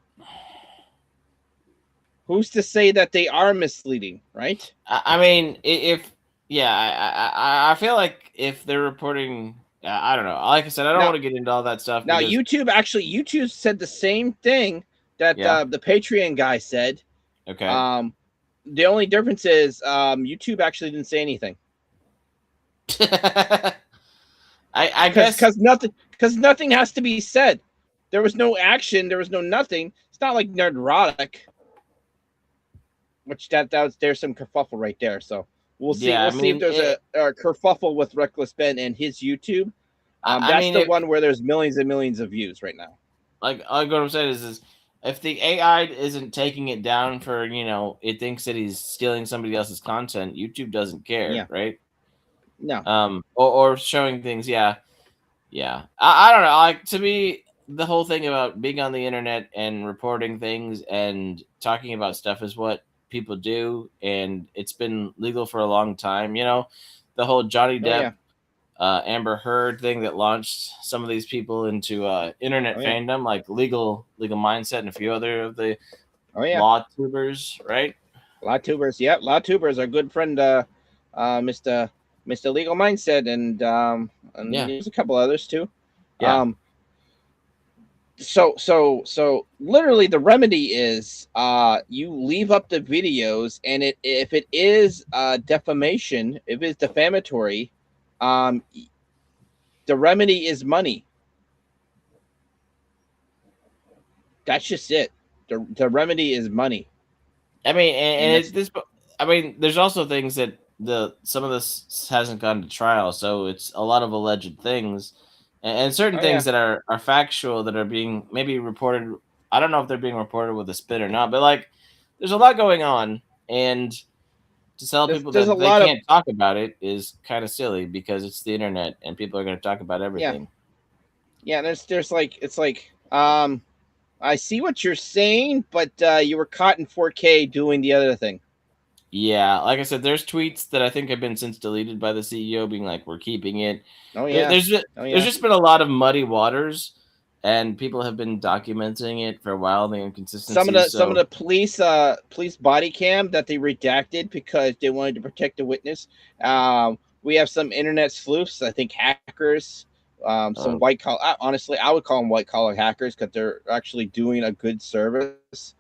who's to say that they are misleading, right? I mean, if yeah, I feel like if they're reporting, I don't know. Like I said, I don't Now, want to get into all that stuff now because YouTube said the same thing that yeah, the Patreon guy said. okay, um the only difference is YouTube actually didn't say anything. I because guess. nothing has to be said. There was no action. There was no nothing. It's not like Nerdrotic, which there's some kerfuffle right there. So we'll see. Yeah, We'll I see if mean, there's a kerfuffle with Reckless Ben and his YouTube. I That's mean, the one where there's millions and millions of views right now. like what I'm saying is if the AI isn't taking it down for it thinks that he's stealing somebody else's content, YouTube doesn't care, Yeah. right? No. Or showing things, yeah, yeah. I don't know. Like to me, the whole thing about being on the internet and reporting things and talking about stuff is what people do, and it's been legal for a long time. The whole Johnny Oh Depp yeah. Amber Heard thing that launched some of these people into internet Oh yeah. fandom, like legal mindset and a few other of the Oh yeah. law tubers, right? Law tubers. Yep. Law tubers. Our good friend, Mr. Legal Mindset, and Yeah, there's a couple others too. yeah. Um, so literally the remedy is you leave up the videos, and if it is defamation, if it's defamatory, um the remedy is money. That's just it. The remedy is money. I mean, And and that's this. I mean, there's also things that some of this hasn't gone to trial, so it's a lot of alleged things, and certain oh things yeah. that are factual that are being maybe reported. I don't know if they're being reported with a spin or not, but like, there's a lot going on, and to tell people There's a that they lot of can't talk about it is kind of silly because it's the internet and people are going to talk about yeah. everything. Yeah, there's like it's like I see what you're saying, but you were caught in 4K doing the other thing. Yeah, like I said, there's tweets that I think have been since deleted by the CEO, being like, "We're keeping it." Oh There, yeah. there's just, Oh there's yeah. just been a lot of muddy waters, and people have been documenting it for a while, the inconsistencies. Some of So, the police body cam that they redacted because they wanted to protect the witness. We have some internet sleuths, I think hackers, some uh, white collar. Honestly, I would call them white collar hackers because they're actually doing a good service.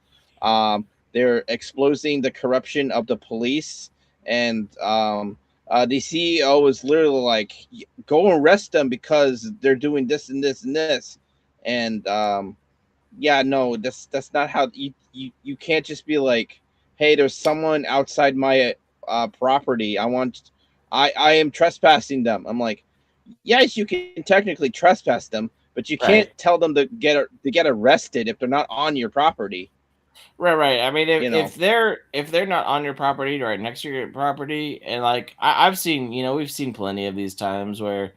They're exposing the corruption of the police, and the CEO was literally like, "Go arrest them because they're doing this and this and this," and yeah, no, that's not how you can't just be like, hey, there's someone outside my property. I am trespassing them. I'm like, yes, you can technically trespass them, but you can't right, tell them to get arrested if they're not on your property. right. I mean, if, You know. if they're if they're not on your property, right next to your property, and like I've seen, we've seen plenty of these times where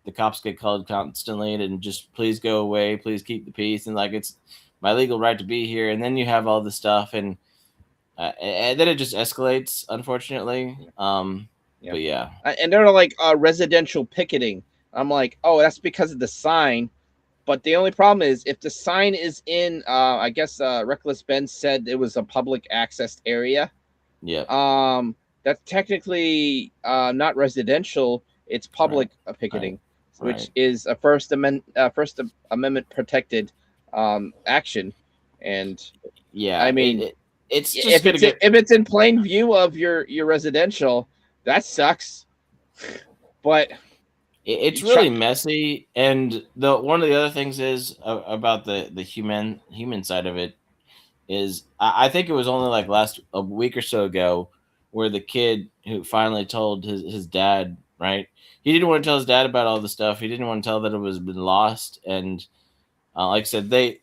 the cops get called constantly and just please go away, please keep the peace, and like it's my legal right to be here, and then you have all the stuff and then it just escalates, unfortunately. Yeah. But yeah, And they're like residential picketing. I'm like, oh, that's because of the sign. But the only problem is if the sign is in, I guess Reckless Ben said it was a public access area. yeah, That's technically not residential. It's right, public right, picketing, which right. is a First Amendment protected action. And Yeah, I mean, it's just gonna get. if it's in plain view of your residential, that sucks. But It's you try, really messy, and the one of the other things is about the human side of it is I think it was only like last a week or so ago where the kid who finally told his dad, right? He didn't want to tell his dad about all the stuff. He didn't want to tell that it was been lost, and like I said, they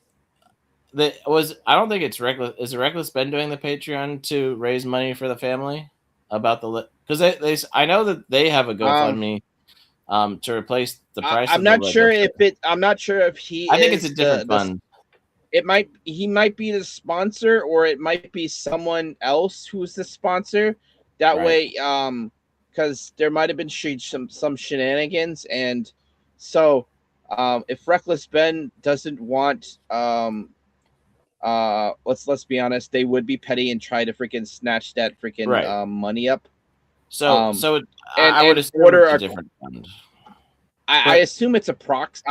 was I don't think it's reckless. Is it reckless Ben doing the Patreon to raise money for the family about the because I know that they have a um, GoFundMe to replace the price I'm of the not sure Lego if set. it. I'm not sure if he I think it's a is different the. fund. It might he might be the sponsor, or it might be someone else who's the sponsor. That Right. way, because there might have been some shenanigans, and so if Reckless Ben doesn't want let's be honest, they would be petty and try to freaking snatch that freaking Right. money up. So Um, so I would and assume order it's a a. different fund. I But assume it's a proxy,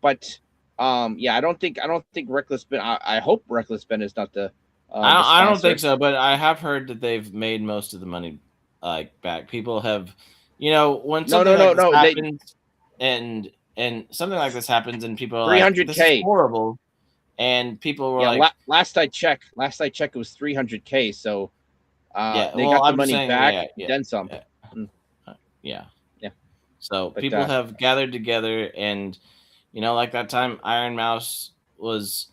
but yeah, I don't think Reckless Ben. I hope Reckless Ben is not the I don't think sponsor. so, but I have heard that they've made most of the money like back. People have, when No, something no, like no, this no. They happens, and something like this happens, and people are like, "This is 300K. horrible," and people were Yeah, like, last I checked, it was 300K. So "Yeah." they Well, got the I'm just money saying, back, yeah, yeah, then some. yeah, Mm, yeah. yeah, So but people have gathered together, and like that time Iron Mouse was,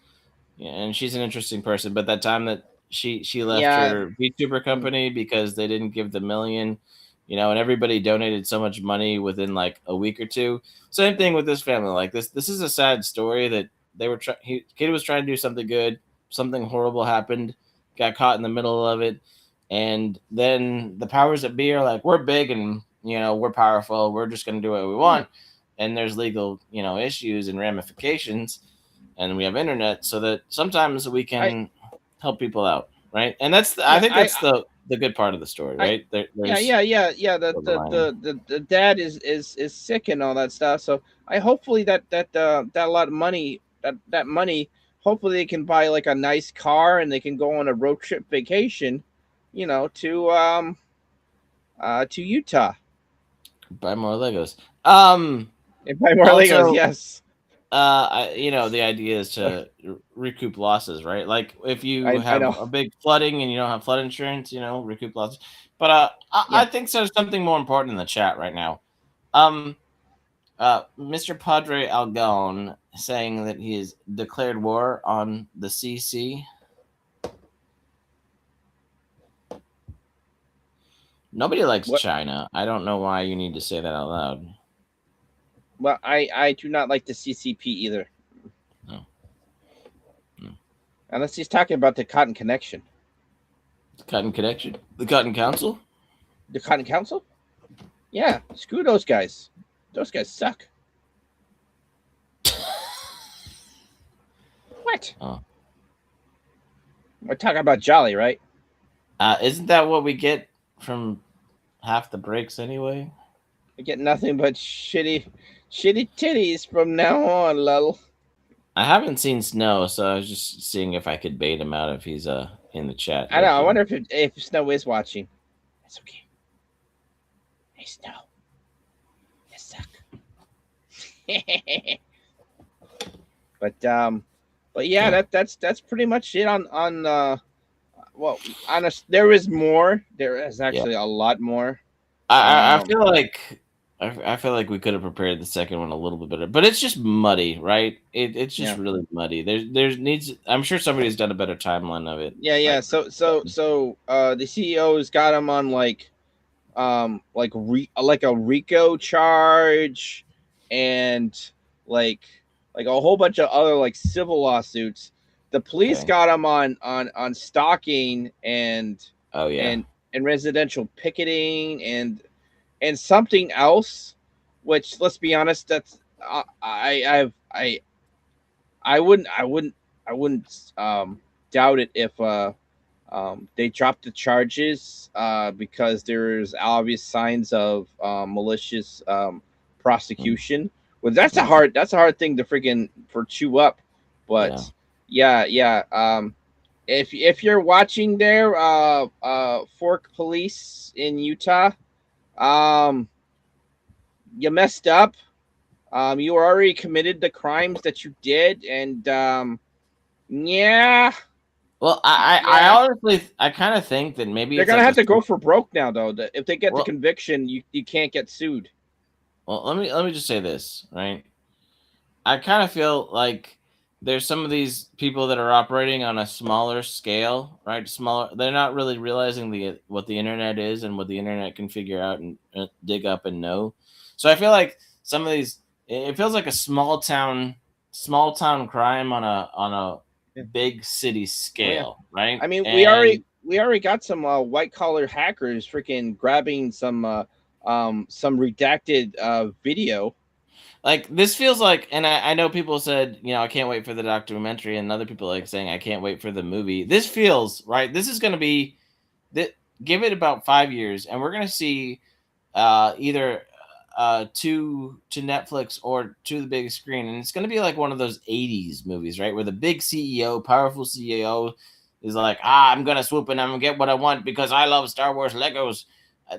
yeah, and she's an interesting person. But that time that she left yeah, her VTuber mm, company because they didn't give the million, and everybody donated so much money within like a week or two. Same thing with this family. Like this is a sad story that they were kid was trying to do something good, something horrible happened, got caught in the middle of it, and then the powers that be are like, we're big and we're powerful, we're just going to do what we yeah. want, and there's legal issues and ramifications, and we have internet so that sometimes we I can help people out, right? And that's I yeah think that's the good part of the story, I right? yeah, There's yeah. The silver the, lining. the the the dad is sick and all that stuff. So I hopefully that lot of money, that money, hopefully they can buy like a nice car and they can go on a road trip vacation, to Utah Buy more Legos. Um. and buy more Legos. Also, Yes, the idea is to recoup losses, right? Like if you I have know. a big flooding and you don't have flood insurance, recoup losses. But I Yeah. think there's something more important in the chat right now. Um, Mr. Padre Algon saying that he has declared war on the CC. Nobody likes What? China. I don't know why you need to say that out loud. Well, I do not like the CCP either, No, no. unless he's talking about the Cotton Connection, The Cotton Connection, the Cotton Council. the Cotton Council. Yeah, screw those guys. Those guys suck. What? Oh. We're talking about Jolly, right? Isn't that what we get from half the breaks anyway? I get nothing but shitty titties from now on, lol. I haven't seen Snow, so I was just seeing if I could bait him out if he's in the chat I know. I lurking. wonder if Snow is watching. That's okay. Hey, Snow, you suck. but yeah, Yeah. that's pretty much it on. Well, honest, there is more. There is Yeah. actually a lot more. I feel like I feel like we could have prepared the second one a little bit better, but it's just muddy, right? It's just Yeah. really muddy. There's needs. I'm sure somebody's done a better timeline of it. Yeah. Like, The CEO's got him on like a RICO charge and like like a whole bunch of other like civil lawsuits. The police okay. got him on stalking Oh yeah. and residential picketing and something else, which let's be honest, that's I wouldn't doubt it if they dropped the charges because there's obvious signs of malicious prosecution. Well, that's a hard thing to freaking for chew up, Yeah. but yeah. If you're watching there, Fork Police in Utah, um, you messed up. You already committed the crimes that you did, and yeah. Well, I Yeah, honestly I kind of think that maybe they're it's gonna like have to go for broke now, though. If they get the well, conviction, you can't get sued. let me just say this, right? I kind of feel like there's some of these people that are operating on a smaller scale, right? Smaller. They're not really realizing what the internet is and what the internet can figure out and dig up and know. So I feel like some of these, it feels like a small town crime on a Yeah. big city Oh yeah. scale, right? I mean, And we already got some white collar hackers freaking grabbing some redacted video. like this feels like, and I know people said, I can't wait for the documentary, and other people like saying I can't wait for the movie. This feels right. This is going to be that. Give it about 5 years, and we're going to see either to Netflix or to the big screen, and it's going to be like one of those '80s movies, right, where the big CEO, powerful CEO, is like, I'm going to swoop in, I'm going to get what I want because I love Star Wars Legos,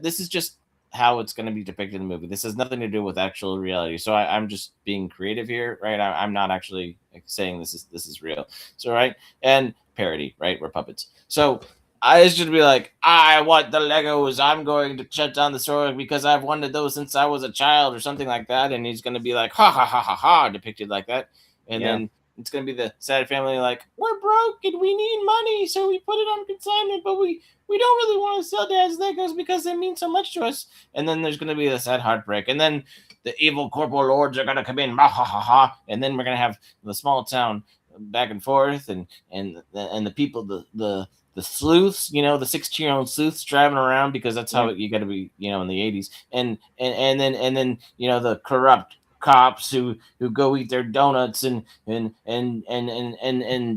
this is just how it's going to be depicted in the movie. This has nothing to do with actual reality. So I'm just being creative here, right? I'm not actually saying this is real. So right, and parody, right? We're puppets. So I should be like, I want the Legos. I'm going to shut down the store because I've wanted those since I was a child, or something like that. And he's going to be like, ha ha ha ha ha, depicted like that. And Yeah. then it's going to be the sad family like, we're broke and we need money, so we put it on consignment, but we don't really want to sell Dad's Legos because they mean so much to us. And then there's going to be the sad heartbreak. And then the evil corporal lords are going to come in, ha ha ha ha. And then we're going to have the small town back and forth, and the people, the sleuths, the 16-year-old sleuths driving around, because that's how you got to be, in the 80s. And then the corrupt cops who go eat their donuts and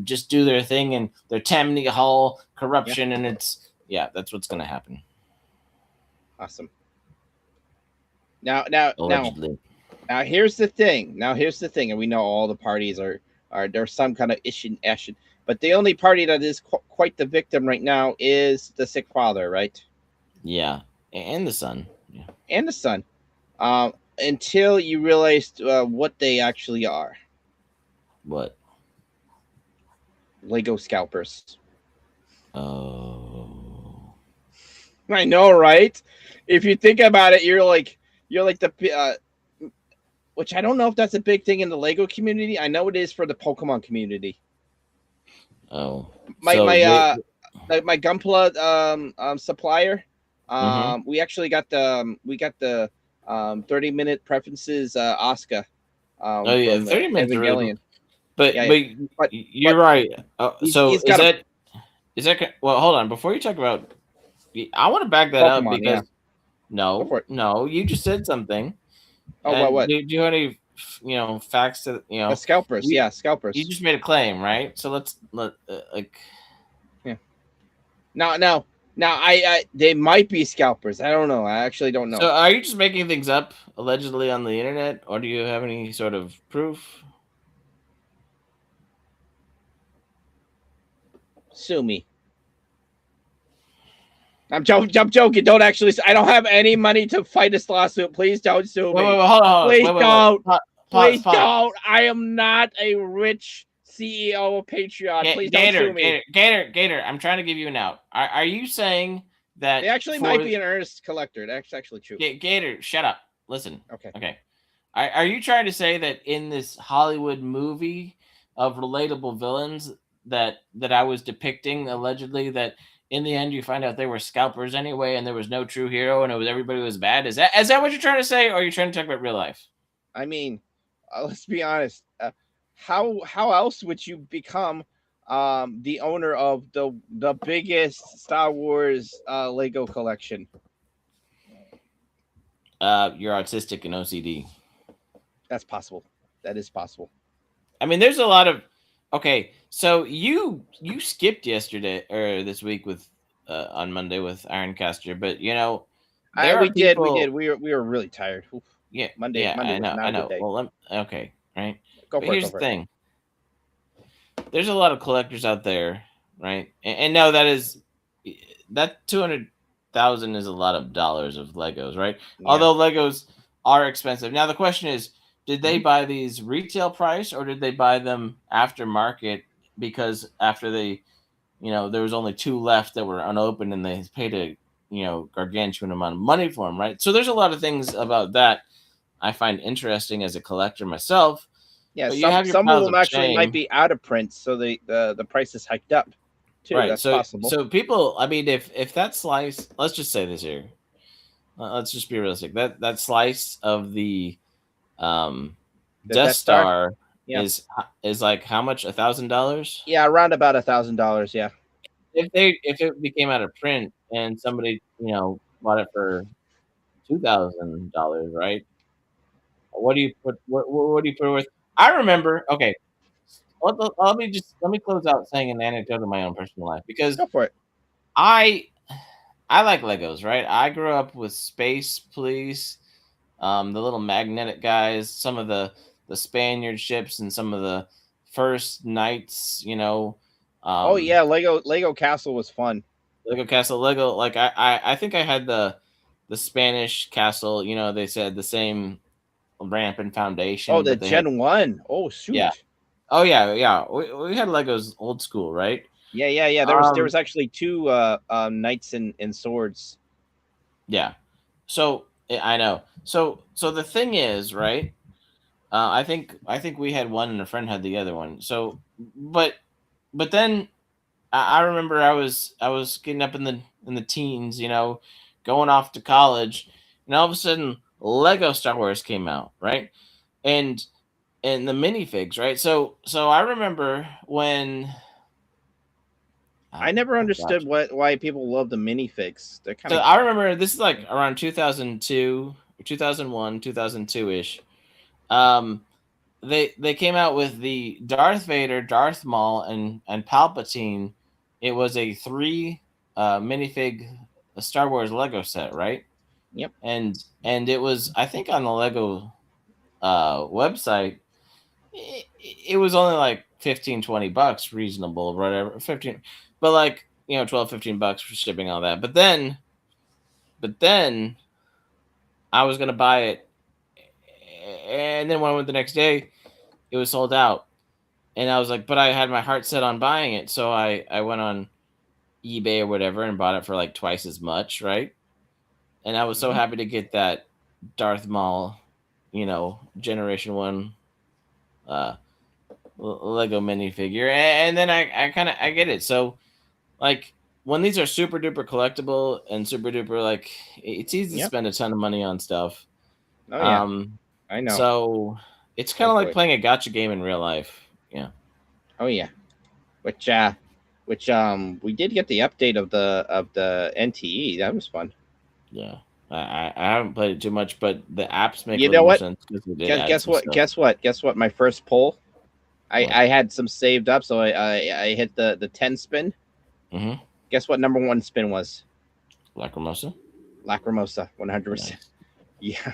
just do their thing, and their Tammany Hall corruption, and that's what's gonna happen. Awesome. Now, allegedly. Now here's the thing. And we know all the parties are there's some kind of issue, but the only party that is quite the victim right now is the sick father, right? Yeah, and the son. Yeah, and the son. Until you realized what they actually are. What? Lego scalpers. Oh, I know, right? If you think about it, you're like the which I don't know if that's a big thing in the Lego community. I know it is for the Pokemon community. Oh, my Gunpla supplier. We actually got the 30-minute preferences Oscar. 30 minutes really, but you're right. So is that well? Hold on, before you talk about, I want to back that Pokemon, up because no, you just said something. Oh, what? Do you have any facts to the scalpers? Scalpers. You just made a claim, right? So let's yeah. Now, I they might be scalpers. I don't know. I actually don't know. So are you just making things up allegedly on the internet, or do you have any sort of proof? Sue me. I'm joking. Don't actually. I don't have any money to fight this lawsuit. Please don't sue me. Wait, hold on. Please don't. Please don't. I am not a rich CEO of Patreon. Please don't sue me. Gator, I'm trying to give you an out. Are you saying that they actually might be an earnest collector? That's actually true. Gator, shut up. Listen. Okay. Are you trying to say that in this Hollywood movie of relatable villains that I was depicting allegedly, that in the end you find out they were scalpers anyway, and there was no true hero, and everybody was bad? Is that what you're trying to say, or are you trying to talk about real life? I mean, let's be honest. How else would you become the owner of the biggest Star Wars Lego collection? You're autistic and OCD. That's possible. That is possible. I mean, there's a lot of. Okay, so you skipped yesterday or this week with on Monday with Ironcaster, but we did. We were really tired. Oof. Yeah, Monday I know. a good day. Well, okay, right. Here's the thing. There's a lot of collectors out there, right? And no, that 200,000 is a lot of dollars of Legos, right? Yeah. Although Legos are expensive. Now the question is, did they buy these retail price, or did they buy them aftermarket? Because after they, there was only 2 left that were unopened, and they paid a gargantuan amount of money for them, right? So there's a lot of things about that I find interesting as a collector myself. Yeah, some of them actually might be out of print, so the price is hiked up too. Right, that's possible. So people, I mean, if that slice, let's just say this here, let's just be realistic. That slice of the Death Star is like how much? $1,000? Yeah, around about $1,000. Yeah. If it became out of print and somebody bought it for $2,000, right? What do you put? What do you put with? I remember. Okay, let me close out saying an anecdote of my own personal life, because go for it. I like Legos, right? I grew up with Space Police, the little magnetic guys, some of the Spaniard ships, and some of the first knights. Oh yeah, Lego Castle was fun. Lego Castle, Lego. Like I think I had the the Spanish castle. You know, they said the same ramp and Oh, foundation, the but they had Gen 1. Oh, yeah. shoot. Oh yeah. We had Legos old school, right? Yeah. There was Um, actually two knights in swords. yeah. So I know. So the thing is, right? I think we had one and a friend had the other one. So, but then I remember I was getting up in the teens, going off to college, and all of a sudden Lego Star Wars came out, right? And and the minifigs, right? So I remember when I oh, never oh understood gosh. why people love the minifigs. They're kind So of I remember this is like around 2002, 2001, 2002 ish. Um, they came out with the Darth Vader, Darth Maul, and Palpatine. It was a three minifig Star Wars Lego set, right? yep. And it was, I think, on the Lego website. It was only like 15-20 bucks, reasonable, whatever, 15, but like 12-15 bucks for shipping, all that. But then I was gonna buy it, and then when I went the next day, it was sold out. And I was like, but I had my heart set on buying it, so I went on eBay or whatever and bought it for like twice as much, right? And I was so hmm happy to get that Darth Maul, Generation One uh Lego minifigure, and then I kind of I get it. So like when these are super duper collectible and super duper, like it's easy to Yep. spend a ton of money on stuff. Oh yeah, Um, I know. so it's kind Oh of like boy. playing a gotcha game in real life. Yeah, Oh yeah. Which we did get the update of the NTE. That was fun. yeah. I haven't played it too much, but the apps make a You little know more what? sense because they did Guess add guess some what? stuff. Guess what? My first pull, What? I had some saved up, so I hit the 10 spin. Mm-hmm. Guess what? Number one spin was Lacrimosa. Lacrimosa, 100%. Nice. Yeah,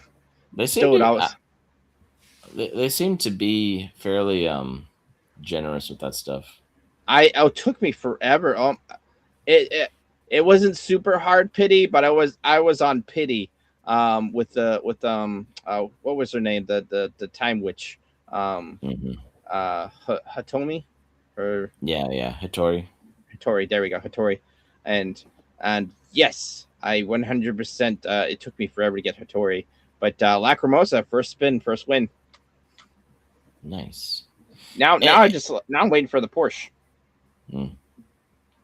They seem dude. to I was they seem to be fairly generous with that stuff. I oh, it took me forever. It, it it wasn't super hard pity, but I was on pity. What was her name? The time witch. Hmm. Hatomi, or Yeah. Hattori. Hattori. There we go, Hattori, and yes, I 100%. It took me forever to get Hattori, but Lacrimosa, first spin, first win. Nice. Now Eh, now I'm waiting for the Porsche, mm.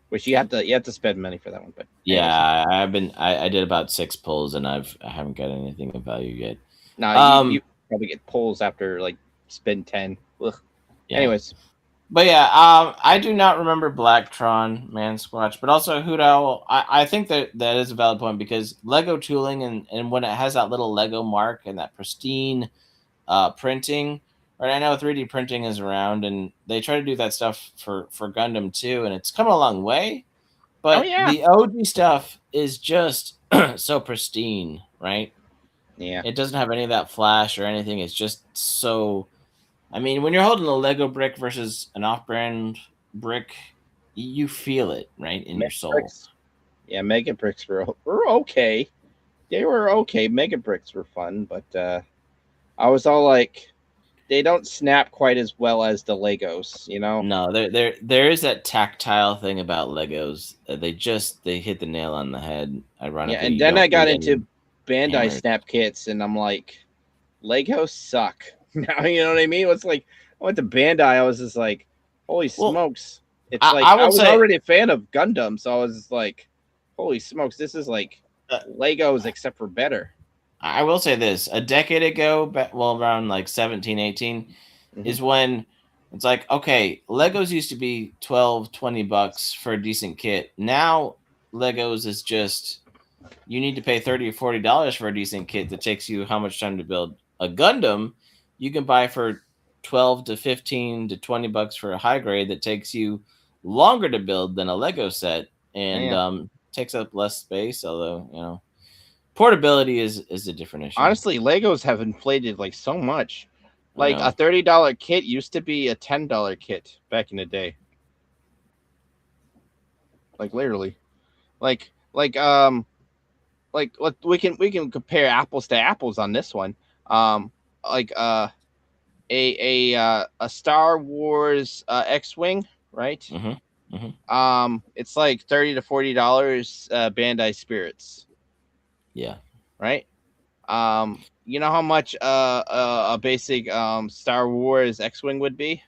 which you have to spend money for that one. But anyways, Yeah, I did about 6 pulls and I haven't got anything of value yet. no, you Um, probably get pulls after like spin 10. Ugh. yeah. Anyways, But yeah, I do not remember Blacktron, Man Squatch, but also Hoot Owl. I think that is a valid point because Lego tooling and when it has that little Lego mark and that pristine printing, right? I know 3D printing is around and they try to do that stuff for Gundam too, and it's come a long way. oh But yeah, the OG stuff is just so pristine, right? yeah, It doesn't have any of that flash or anything. It's just so. I mean, when you're holding a Lego brick versus an off-brand brick, you feel it right in your Mega soul. bricks. Yeah, Mega bricks were okay. They were okay. Mega bricks were fun, but I was all like, they don't snap quite as well as the Legos, you know. No, there is that tactile thing about Legos. They hit the nail on the head. Yeah, Ironically, and you then I don't got need any into Bandai hammers. snap kits, and I'm like, Legos suck. Now you know what I mean. It's like I went to Bandai. I was just like, holy Well, smokes! It's I like I will was say, already a fan of Gundam, so I was just like, holy smokes, this is like uh, Legos except for better. I will say this: a decade ago, well, around like 17, 18, Hmm is when it's like, okay, Legos used to be 12-20 bucks for a decent kit. Now Legos is just you need to pay $30 or $40 for a decent kit that takes you how much time to build. A Gundam you can buy for 12 to 15 to 20 bucks for a high grade that takes you longer to build than a Lego set and Yeah, takes up less space, although portability is a different issue. honestly, Legos have inflated like so much. I Like a know. $30 kit used to be a $10 kit back in the day. Like literally, like we can compare apples to apples on this one. Um, like a Star Wars X-wing, right? It's like $30 to $40 Bandai Spirits, Yeah. right? You know how much a basic Star Wars X-wing would be?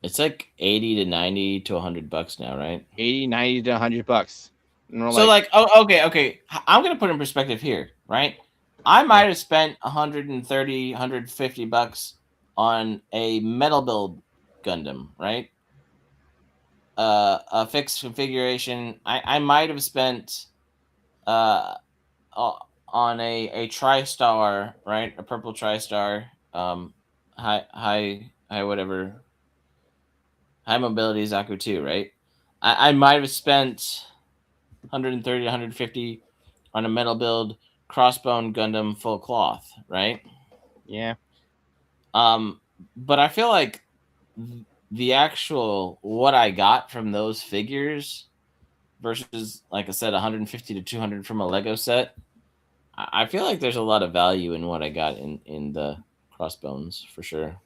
It's like 80 to 90 to $100 now, right? 80, 90 to $100. And we're So like, like, oh, okay. I'm gonna put in perspective here, right? I might have spent 130, $150 on a metal build Gundam, right? A fixed configuration. I might have spent uh on a TriStar, right? A purple TriStar, high whatever, high mobility Zaku 2, right? I might have spent 130 150 on a metal build crossbone Gundam full cloth, right? yeah, Um, but I feel like the actual what I got from those figures versus, like I said, 150 to 200 from a Lego set, I feel like there's a lot of value in what I got in the crossbones for sure.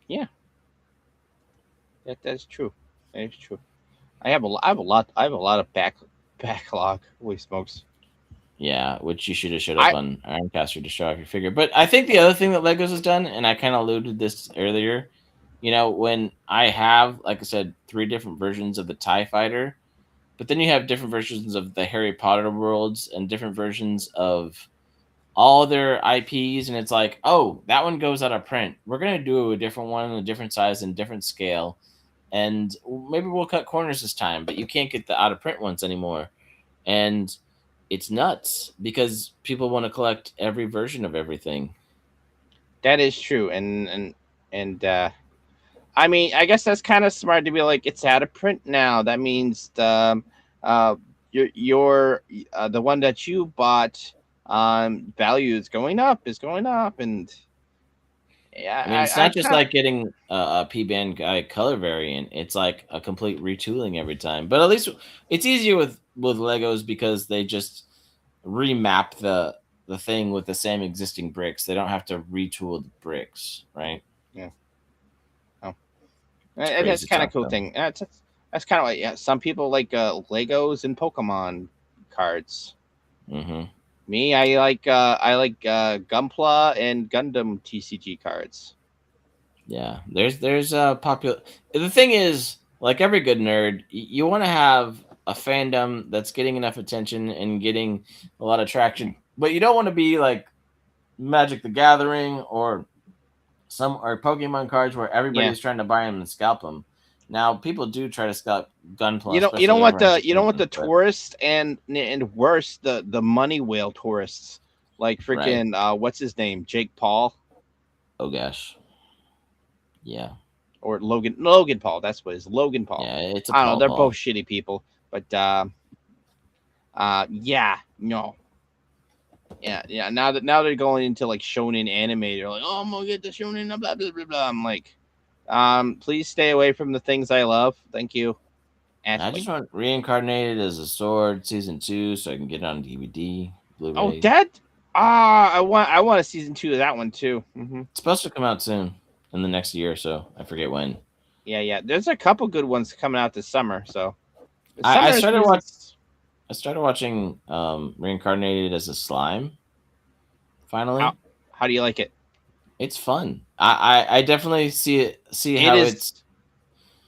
yeah, that's true. That is true. I have a lot of backlog. Holy smokes! Yeah, which you should have showed up I on Ironcaster to show off your figure. But I think the other thing that Legos has done, and I kind of alluded this earlier, when I have, like I said, 3 different versions of the TIE Fighter, but then you have different versions of the Harry Potter worlds and different versions of all their IPs, and it's like, oh, that one goes out of print. We're gonna do a different one, a different size and different scale, and maybe we'll cut corners this time. But you can't get the out of print ones anymore, and it's nuts because people want to collect every version of everything. That is true, and I mean, I guess that's kind of smart to be like, it's out of print now. That means uh, your the one that you bought value is going up, and I mean, yeah, it's I not just kind of like getting a P band guy color variant. It's like a complete retooling every time. But at least it's easier with Legos because they just remap the thing with the same existing bricks. They don't have to retool the bricks, right? yeah. Oh, It's that's crazy kind of talk cool though. thing. That's kind of like, yeah. Some people like Legos and Pokemon cards. Hmm. Me, I like Gunpla and Gundam TCG cards. Yeah, there's a popular. The thing is, like every good nerd, you want to have a fandom that's getting enough attention and getting a lot of traction, but you don't want to be like Magic the Gathering or Pokemon cards where Yeah. everybody's trying to buy them and scalp them. Now, people do try to scalp Gunpla, especially What over you don't want the entertainment, but tourists and worse the money whale tourists like right. freaking what's his name, Jake Paul Oh gosh, yeah, or Logan Paul, that's what it is, Logan Paul. yeah, it's a I don't know, they're both Paul. shitty people, but yeah, no, yeah. Now they're going into like shonen anime. They're like, oh, I'm gonna get the shonen blah blah blah blah. I'm like, please stay away from the things I love. Thank you. I Ashley. just want Reincarnated as a Sword season 2 so I can get it on DVD, Oh, Blu-ray. that I want a season 2 of that one too. It's supposed to come out soon in the next year or so. I forget when. Yeah. There's a couple good ones coming out this summer. So the I summer started watch. seasons. I started watching Reincarnated as a Slime. How Finally, how do you like it? it's fun. I definitely see It how is.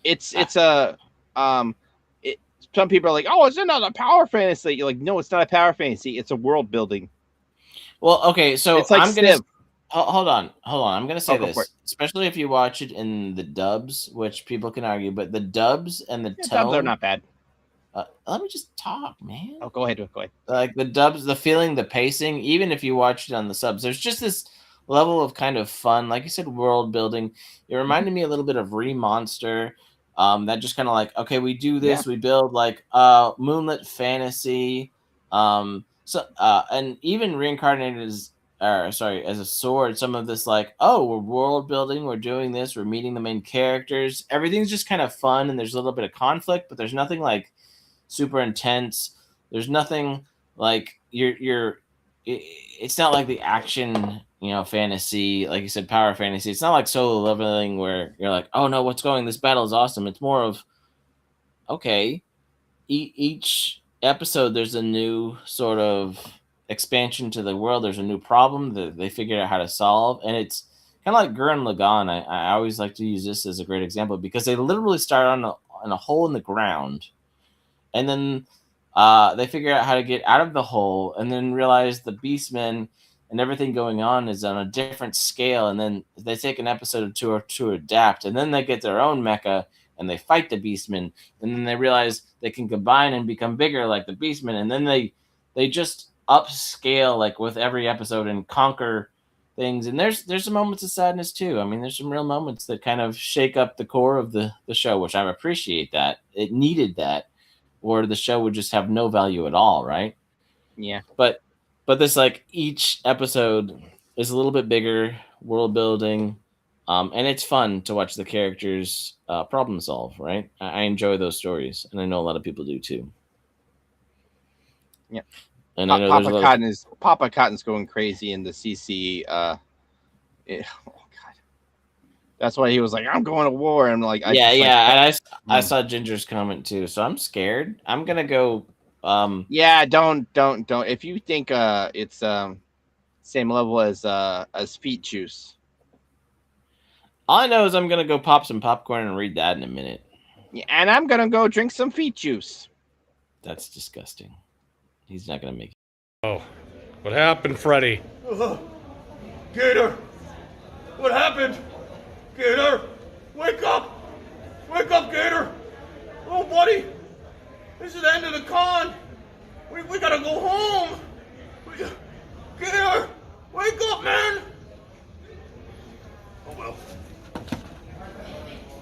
it's. It's a um. It, some people are like, oh, it's another power fantasy. You're like, no, it's not a power fantasy. It's a world building. Well, okay, so It's like I'm gonna Civ. hold on, hold on. I'm gonna Oh, say go for it. this, especially if you watch it in the dubs, which people can argue, but the dubs and the Yeah, dubs are tone. not bad. Let me just talk, man. Oh, go ahead. Go ahead. Like the dubs, the feeling, the pacing, even if you watched it on the subs, there's just this level of kind of fun, like you said, world building. It Mhm. reminded me a little bit of Remonster. That just kind of like, okay, we do Yeah. this, we build like moonlit fantasy. And even Reincarnated as a sword, some of this like, oh, we're world building, we're doing this, we're meeting the main characters. Everything's just kind of fun and there's a little bit of conflict, but there's nothing like super intense. There's nothing like it's not like the action, fantasy, like you said, power fantasy. It's not like Solo Leveling where you're like, oh no, what's going? This battle is awesome. It's more of, okay, each episode there's a new sort of expansion to the world. There's a new problem that they figured out how to solve, and it's kind of like Gurren Lagann. I always like to use this as a great example because they literally start on a hole in the ground, and then they figure out how to get out of the hole, and then realize the Beastmen and everything going on is on a different scale, and then they take an episode or two to adapt, and then they get their own mecha and they fight the Beastmen, and then they realize they can combine and become bigger like the Beastmen, and then they just upscale like with every episode and conquer things. And there's some moments of sadness too. I mean, there's some real moments that kind of shake up the core of the show, which I appreciate. That it needed that, or the show would just have no value at all, right? Yeah. But this, like, each episode is a little bit bigger, world building, and it's fun to watch the characters problem solve, right? I enjoy those stories, and I know a lot of people do too. Yeah. And I know Papa Cotton's going crazy in the CC. Oh God, that's why he was like, "I'm going to war." And like, I saw Ginger's comment too, so I'm scared. I'm gonna go. Yeah, don't. If you think it's same level as Feet Juice. All I know is I'm gonna go pop some popcorn and read that in a minute. Yeah, and I'm gonna go drink some Feet Juice. That's disgusting. He's not gonna make it. Oh, what happened, Freddy? Gator! What happened? Gator! Wake up! Wake up, Gator! Oh, buddy! This is the end of the con! We gotta go home! Gator! Wake up, man! Oh, well.